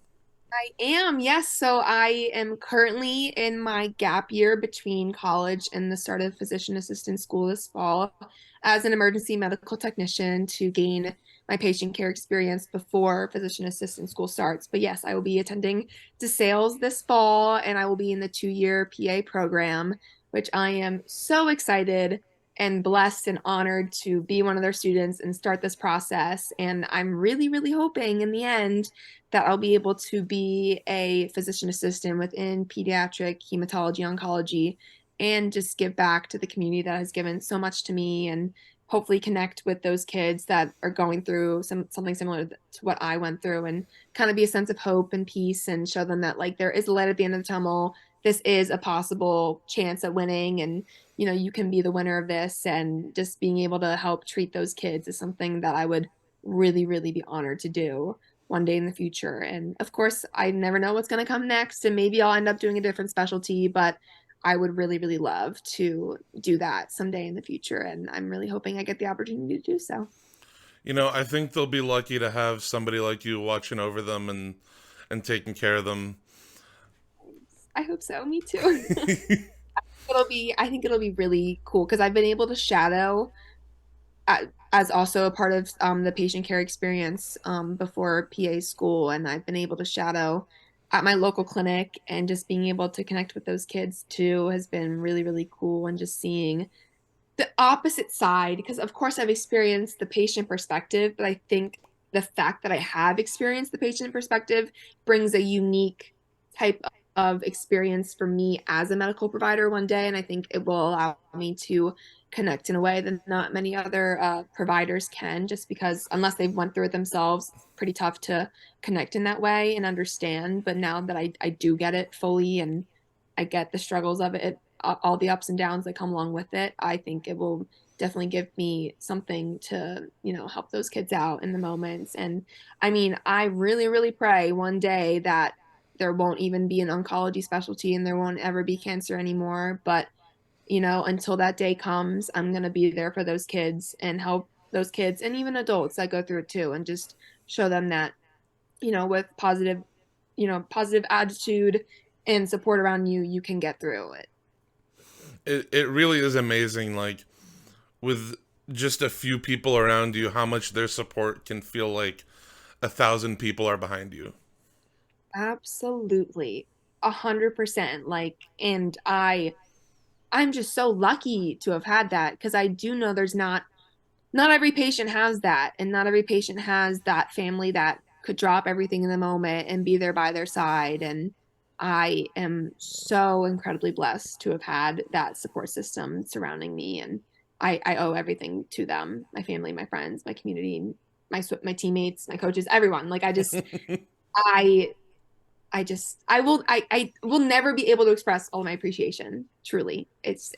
I am, yes. So I am currently in my gap year between college and the start of physician assistant school this fall as an emergency medical technician to gain my patient care experience before physician assistant school starts. But yes, I will be attending DeSales this fall and I will be in the 2-year PA program, which I am so excited and blessed and honored to be one of their students and start this process. And I'm really, really hoping in the end that I'll be able to be a physician assistant within pediatric hematology oncology and just give back to the community that has given so much to me and hopefully connect with those kids that are going through something similar to what I went through and kind of be a sense of hope and peace and show them that like there is a light at the end of the tunnel. This is a possible chance at winning and you can be the winner of this and just being able to help treat those kids is something that I would really, really be honored to do one day in the future. And of course, I never know what's going to come next, and maybe I'll end up doing a different specialty, but I would really, really love to do that someday in the future. And I'm really hoping I get the opportunity to do so. I think they'll be lucky to have somebody like you watching over them and taking care of them. I hope so. Me too. I think it'll be really cool because I've been able to shadow as also a part of the patient care experience before PA school. And I've been able to shadow at my local clinic and just being able to connect with those kids too has been really, really cool. And just seeing the opposite side, because of course I've experienced the patient perspective, but I think the fact that I have experienced the patient perspective brings a unique type of experience for me as a medical provider one day. And I think it will allow me to connect in a way that not many other providers can, just because unless they've went through it themselves, it's pretty tough to connect in that way and understand. But now that I do get it fully and I get the struggles of it, all the ups and downs that come along with it, I think it will definitely give me something to, help those kids out in the moments. And I mean, I really, really pray one day that there won't even be an oncology specialty and there won't ever be cancer anymore. But, until that day comes, I'm going to be there for those kids and help those kids and even adults that go through it too, and just show them that, with positive attitude and support around you, you can get through it. It really is amazing, like, with just a few people around you, how much their support can feel like 1,000 people are behind you. Absolutely. 100%. Like, and I'm just so lucky to have had that because I do know there's not every patient has that, and not every patient has that family that could drop everything in the moment and be there by their side. And I am so incredibly blessed to have had that support system surrounding me. And I owe everything to them, my family, my friends, my community, my teammates, my coaches, everyone. Like I I will never be able to express all my appreciation. Truly, it's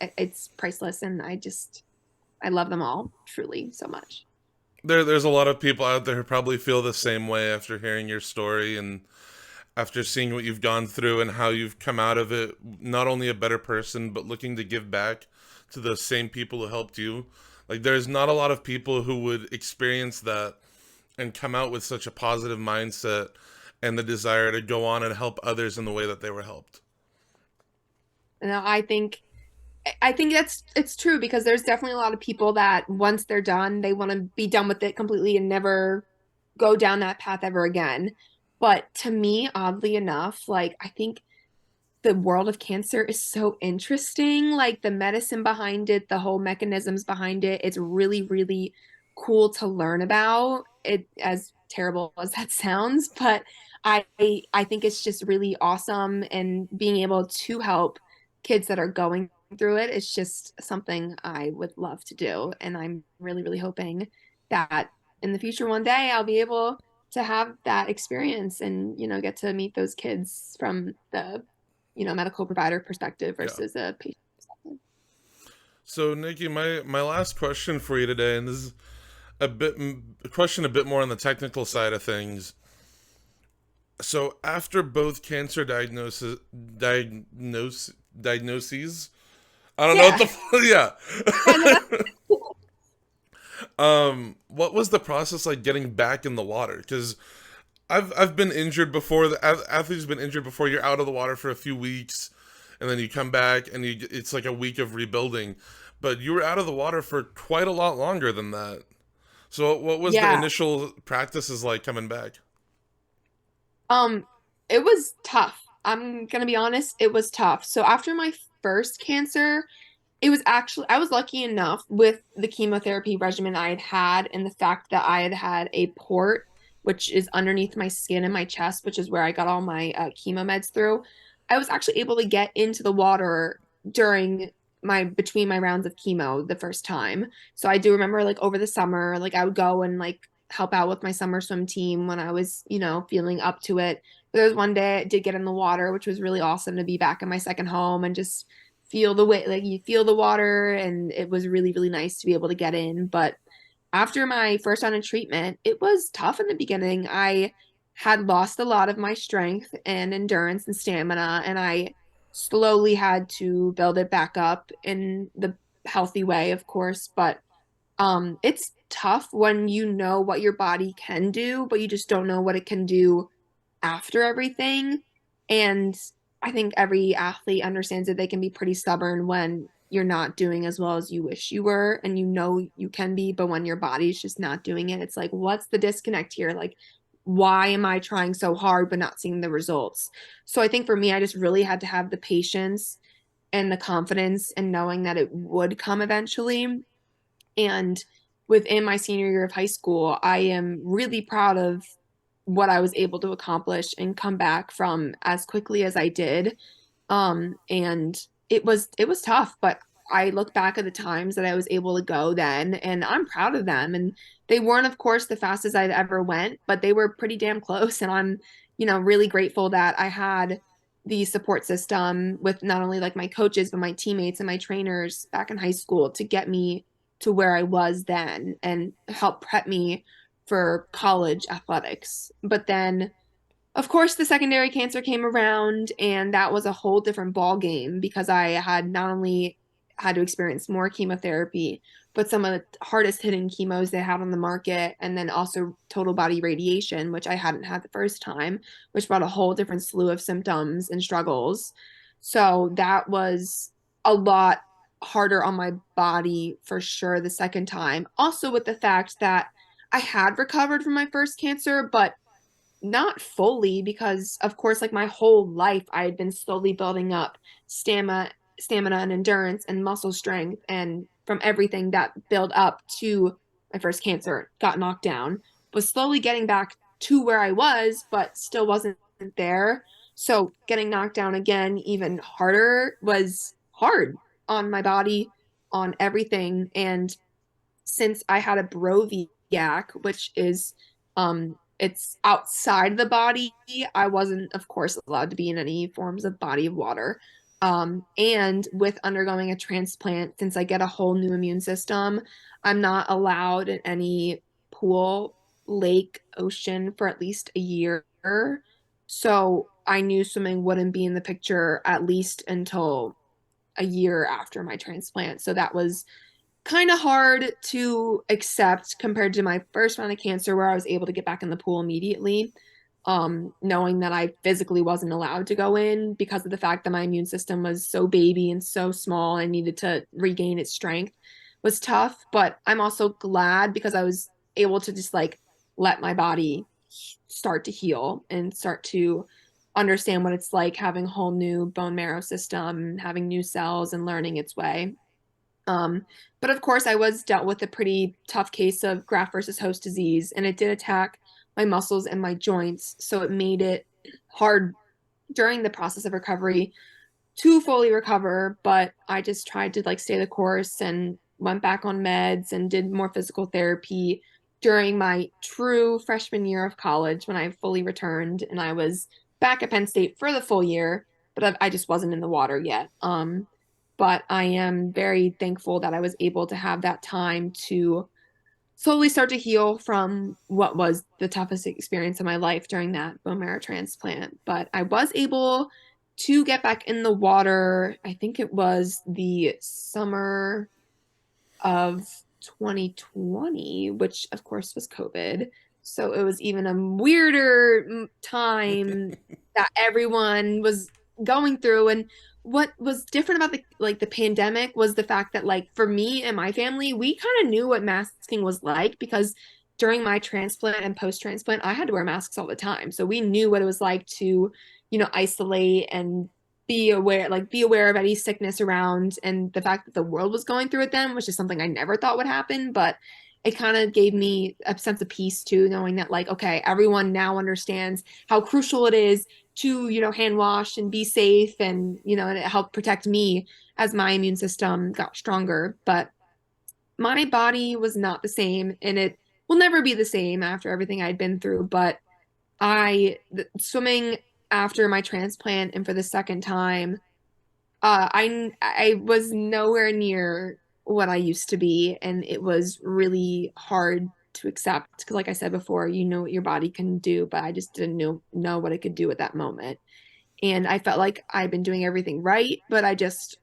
priceless, and I love them all truly so much. There's a lot of people out there who probably feel the same way after hearing your story and after seeing what you've gone through and how you've come out of it, not only a better person, but looking to give back to the same people who helped you. Like, there's not a lot of people who would experience that and come out with such a positive mindset and the desire to go on and help others in the way that they were helped. And I think it's true because there's definitely a lot of people that once they're done, they want to be done with it completely and never go down that path ever again. But to me, oddly enough, like I think the world of cancer is so interesting, like the medicine behind it, the whole mechanisms behind it. It's really, really cool to learn about it, as terrible as that sounds. But I I think it's just really awesome, and being able to help kids that are going through it is just something I would love to do. And I'm really, really hoping that in the future one day I'll be able to have that experience and, get to meet those kids from the, medical provider perspective Yeah. versus a patient perspective. So, Nikki, my last question for you today, and this is a question a bit more on the technical side of things. So, after both cancer diagnoses, I don't know what Yeah. Yeah, no, that's the what was the process like getting back in the water? Because I've been injured before. The athlete's been injured before. You're out of the water for a few weeks, and then you come back, and it's like a week of rebuilding. But you were out of the water for quite a lot longer than that. So what was the yeah. initial practices like coming back? Um, it was tough. I'm gonna be honest, it was tough. So after my first cancer, it was actually, I was lucky enough with the chemotherapy regimen I had had and the fact that I had had a port, which is underneath my skin and my chest, which is where I got all my chemo meds through. I was actually able to get into the water during between my rounds of chemo the first time. So I do remember like over the summer, like I would go and like help out with my summer swim team when I was, feeling up to it. But there was one day I did get in the water, which was really awesome to be back in my second home and just feel the way, like you feel the water, and it was really, really nice to be able to get in. But after my first round of treatment, it was tough in the beginning. I had lost a lot of my strength and endurance and stamina, and I slowly had to build it back up in the healthy way, of course. But it's tough when you know what your body can do, but you just don't know what it can do after everything. And I think every athlete understands that they can be pretty stubborn when you're not doing as well as you wish you were, and you can be, but when your body's just not doing it, it's like, what's the disconnect here? Like, why am I trying so hard but not seeing the results? So I think for me, I just really had to have the patience and the confidence and knowing that it would come eventually. And within my senior year of high school, I am really proud of what I was able to accomplish and come back from as quickly as I did. And it was tough, but I look back at the times that I was able to go then, and I'm proud of them. And they weren't, of course, the fastest I've ever went, but they were pretty damn close. And I'm, really grateful that I had the support system with not only like my coaches, but my teammates and my trainers back in high school to get me to where I was then and help prep me for college athletics. But then, of course, the secondary cancer came around, and that was a whole different ball game because I had not only had to experience more chemotherapy, but some of the hardest hitting chemos they had on the market, and then also total body radiation, which I hadn't had the first time, which brought a whole different slew of symptoms and struggles. So that was a lot harder on my body for sure the second time. Also, with the fact that I had recovered from my first cancer, but not fully because of course like my whole life I had been slowly building up stamina and endurance and muscle strength, and from everything that built up to my first cancer got knocked down, was slowly getting back to where I was but still wasn't there. So getting knocked down again even harder was hard on my body, on everything. And since I had a Broviac, which is it's outside the body, I wasn't, of course, allowed to be in any forms of body of water. And with undergoing a transplant, since I get a whole new immune system, I'm not allowed in any pool, lake, ocean for at least a year. So I knew swimming wouldn't be in the picture at least until a year after my transplant. So that was kind of hard to accept compared to my first round of cancer where I was able to get back in the pool immediately. Knowing that I physically wasn't allowed to go in because of the fact that my immune system was so baby and so small and needed to regain its strength was tough. But I'm also glad because I was able to just like let my body start to heal and start to understand what it's like having a whole new bone marrow system, having new cells and learning its way. Um, but of course, I was dealt with a pretty tough case of graft versus host disease, and it did attack my muscles and my joints. So it made it hard during the process of recovery to fully recover, but I just tried to like stay the course and went back on meds and did more physical therapy during my true freshman year of college when I fully returned and I was back at Penn State for the full year, but I just wasn't in the water yet. But I am very thankful that I was able to have that time to slowly start to heal from what was the toughest experience of my life during that bone marrow transplant. But I was able to get back in the water. I think it was the summer of 2020, which of course was COVID. So it was even a weirder time that everyone was going through. And what was different about the pandemic was the fact that like for me and my family, we kind of knew what masking was like because during my transplant and post transplant, I had to wear masks all the time. So we knew what it was like to, isolate and be aware of any sickness around and the fact that the world was going through it then, which is something I never thought would happen, but it kind of gave me a sense of peace too, knowing that like, okay, everyone now understands how crucial it is to, hand wash and be safe and it helped protect me as my immune system got stronger. But my body was not the same and it will never be the same after everything I'd been through. But swimming after my transplant and for the second time, I was nowhere near what I used to be, and it was really hard to accept because, like I said before, you know what your body can do, but I just didn't know what it could do at that moment. And I felt like I'd been doing everything right, but I just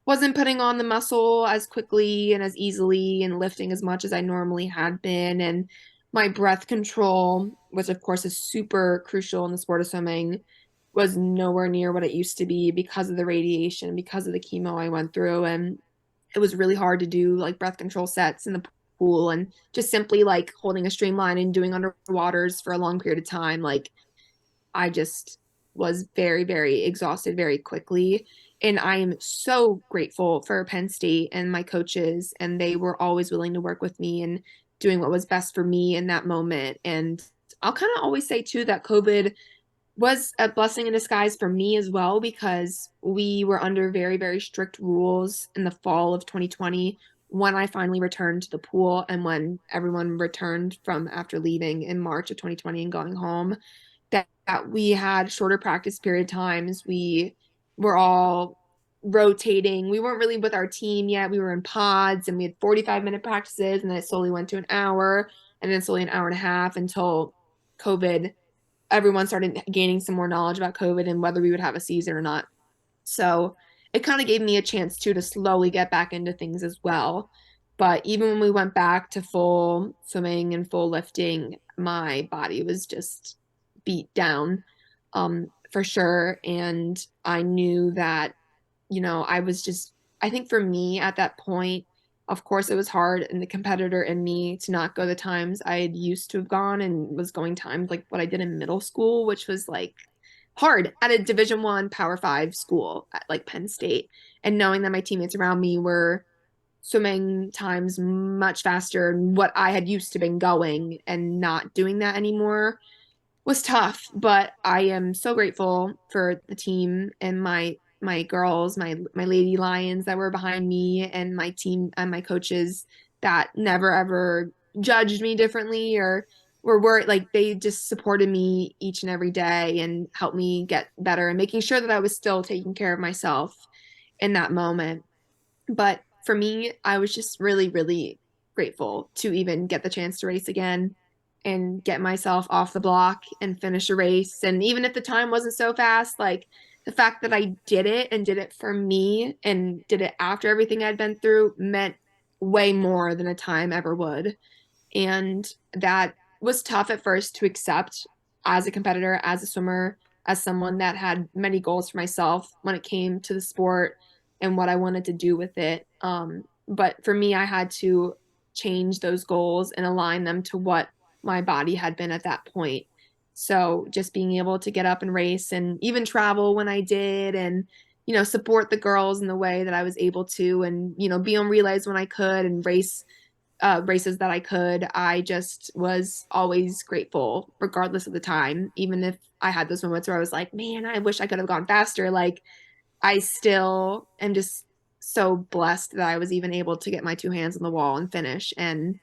wasn't putting on the muscle as quickly and as easily and lifting as much as I normally had been. And my breath control, which of course is super crucial in the sport of swimming, was nowhere near what it used to be because of the radiation, because of the chemo I went through. And it was really hard to do like breath control sets in the pool and just simply like holding a streamline and doing underwaters for a long period of time. Like I just was very, very exhausted very quickly. And I am so grateful for Penn State and my coaches, and they were always willing to work with me and doing what was best for me in that moment. And I'll kind of always say too that COVID was a blessing in disguise for me as well because we were under very, very strict rules in the fall of 2020 when I finally returned to the pool and when everyone returned from after leaving in March of 2020 and going home that we had shorter practice period times. We were all rotating. We weren't really with our team yet. We were in pods and we had 45-minute practices and then it slowly went to an hour and then slowly an hour and a half until COVID. Everyone started gaining some more knowledge about COVID and whether we would have a season or not. So it kind of gave me a chance too to slowly get back into things as well. But even when we went back to full swimming and full lifting, my body was just beat down for sure. And I knew that, I think for me at that point, of course, it was hard and the competitor in me to not go the times I had used to have gone and was going times like what I did in middle school, which was like hard at a Division I Power Five school at like Penn State. And knowing that my teammates around me were swimming times much faster than what I had used to been going and not doing that anymore was tough, but I am so grateful for the team and my girls, my Lady Lions that were behind me and my team and my coaches that never ever judged me differently or were worried. Like they just supported me each and every day and helped me get better and making sure that I was still taking care of myself in that moment. But for me, I was just really, really grateful to even get the chance to race again and get myself off the block and finish a race. And even if the time wasn't so fast, like the fact that I did it and did it for me and did it after everything I'd been through meant way more than a time ever would. And that was tough at first to accept as a competitor, as a swimmer, as someone that had many goals for myself when it came to the sport and what I wanted to do with it. But for me, I had to change those goals and align them to what my body had been at that point. So just being able to get up and race and even travel when I did and, support the girls in the way that I was able to and, be on relays when I could and race races that I could. I just was always grateful, regardless of the time, even if I had those moments where I was like, man, I wish I could have gone faster. Like, I still am just so blessed that I was even able to get my two hands on the wall and finish and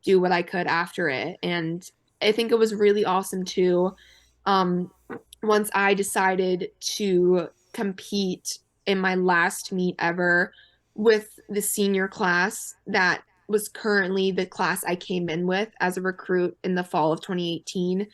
do what I could after it. And I think it was really awesome too. Um, Once I decided to compete in my last meet ever with the senior class that was currently the class I came in with as a recruit in the fall of 2018.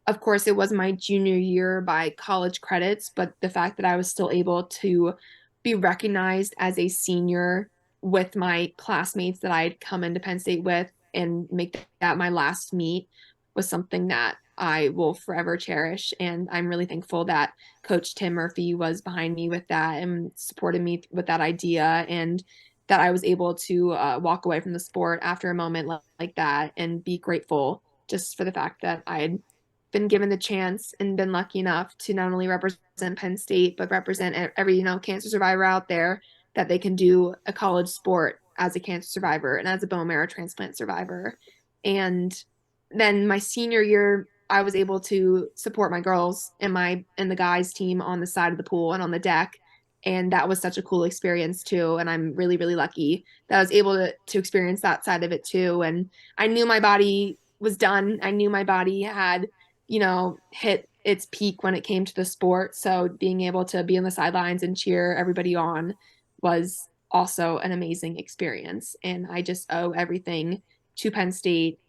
Of course, it was my junior year by college credits, but the fact that I was still able to be recognized as a senior with my classmates that I'd come into Penn State with and make that my last meet was something that I will forever cherish. And I'm really thankful that Coach Tim Murphy was behind me with that and supported me with that idea, and that I was able to walk away from the sport after a moment like that and be grateful just for the fact that I had been given the chance and been lucky enough to not only represent Penn State, but represent every, cancer survivor out there, that they can do a college sport as a cancer survivor and as a bone marrow transplant survivor. And then my senior year, I was able to support my girls and the guys team on the side of the pool and on the deck. And that was such a cool experience too. And I'm really, really lucky that I was able to experience that side of it too. And I knew my body was done. I knew my body had, hit its peak when it came to the sport. So being able to be on the sidelines and cheer everybody on was also an amazing experience. And I just owe everything to Penn State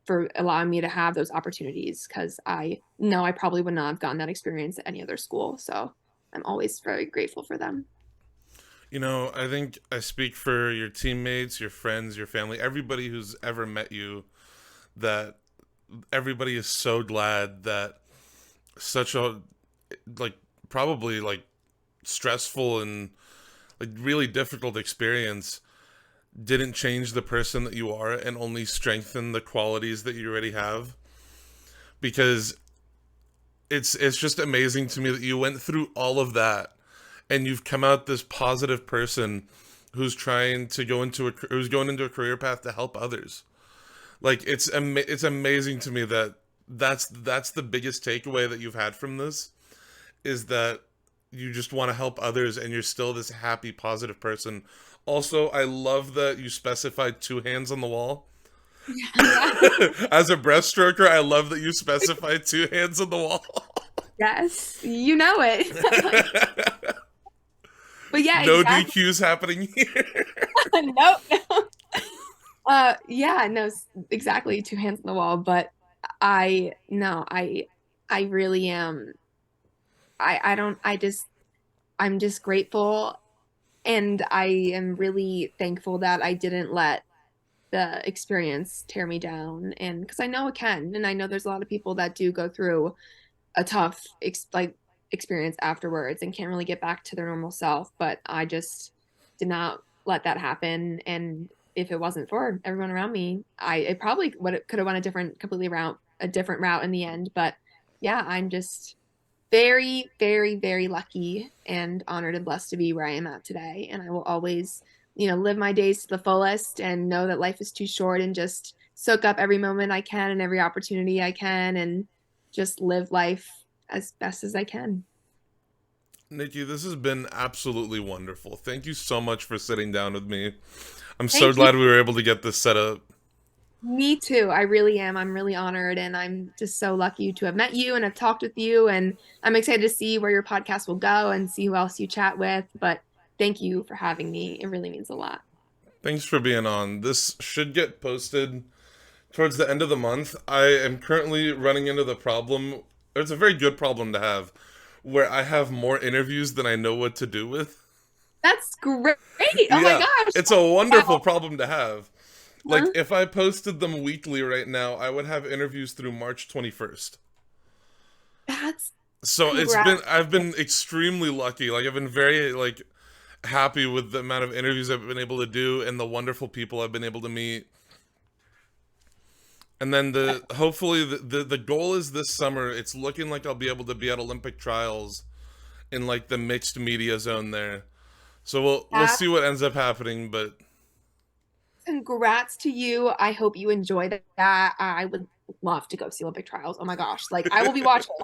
for allowing me to have those opportunities, because I know I probably would not have gotten that experience at any other school. So I'm always very grateful for them. I think I speak for your teammates, your friends, your family, everybody who's ever met you, that everybody is so glad that such a, like, probably, like, stressful and, like, really difficult experience didn't change the person that you are and only strengthen the qualities that you already have. Because it's just amazing to me that you went through all of that and you've come out this positive person who's trying to who's going into a career path to help others. Like, it's amazing to me that that's the biggest takeaway that you've had from this, is that you just want to help others and you're still this happy, positive person. Also, I love that you specified two hands on the wall. Yeah. As a breaststroker, I love that you specified two hands on the wall. Yes, you know it. But yeah, No exactly. DQs happening here. Nope. No. Yeah, no, exactly. Two hands on the wall. But I, no, I really am. I don't, I'm just grateful. And I am really thankful that I didn't let the experience tear me down. And because I know it can. And I know there's a lot of people that do go through a tough, experience afterwards and can't really get back to their normal self. But I just did not let that happen. And if it wasn't for everyone around me, I probably could have went a different route in the end. But yeah, I'm just very, very, very lucky and honored and blessed to be where I am at today. And I will always, live my days to the fullest and know that life is too short, and just soak up every moment I can and every opportunity I can, and just live life as best as I can. Niki, this has been absolutely wonderful. Thank you so much for sitting down with me. I'm so Thank you. glad we were able to get this set up. Me too. I really am. I'm really honored, and I'm just so lucky to have met you and have talked with you. And I'm excited to see where your podcast will go and see who else you chat with. But thank you for having me. It really means a lot. Thanks for being on. This should get posted towards the end of the month. I am currently running into the problem. It's a very good problem to have, where I have more interviews than I know what to do with. That's great. Oh my Yeah, gosh. it's a wonderful Wow. problem to have. Like, Huh? if I posted them weekly right now, I would have interviews through March 21st. That's So congrats. I've been extremely lucky. Like, I've been very, like, happy with the amount of interviews I've been able to do and the wonderful people I've been able to meet. And then hopefully the goal is this summer. It's looking like I'll be able to be at Olympic trials in, like, the mixed media zone there. So we'll That's see what ends up happening, but congrats to you. I hope you enjoy that. I would love to go see Olympic trials. Oh my gosh. Like I will be watching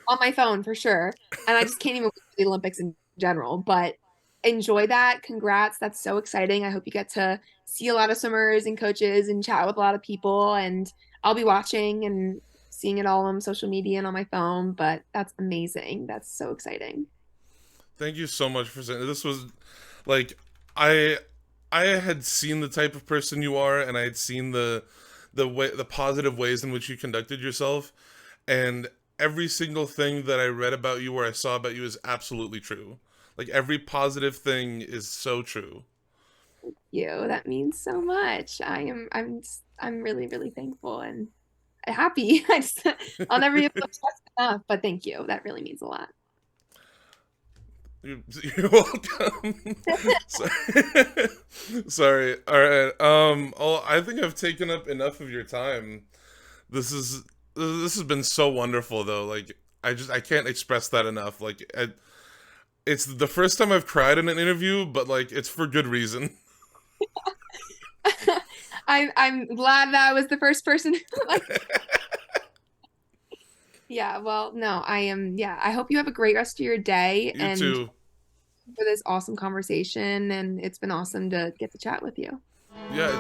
on my phone for sure. And I just can't even wait for the Olympics in general, but enjoy that. Congrats. That's so exciting. I hope you get to see a lot of swimmers and coaches and chat with a lot of people. And I'll be watching and seeing it all on social media and on my phone, but that's amazing. That's so exciting. Thank you so much for saying this. Was like I I had seen the type of person you are, and I had seen the positive ways in which you conducted yourself, and every single thing that I read about you or I saw about you is absolutely true. Like every positive thing is so true. You. That means so much. I'm really, really thankful and happy. I'll never be able to express enough, but thank you. That really means a lot. You're welcome. Sorry. Sorry. All right. Oh, I think I've taken up enough of your time. This is this has been so wonderful though. Like I can't express that enough. It's the first time I've cried in an interview, but like it's for good reason. I'm glad that I was the first person. Like, yeah, well, no, I am. Yeah, I hope you have a great rest of your day You and too. for this awesome conversation. And it's been awesome to get to chat with you. Yeah.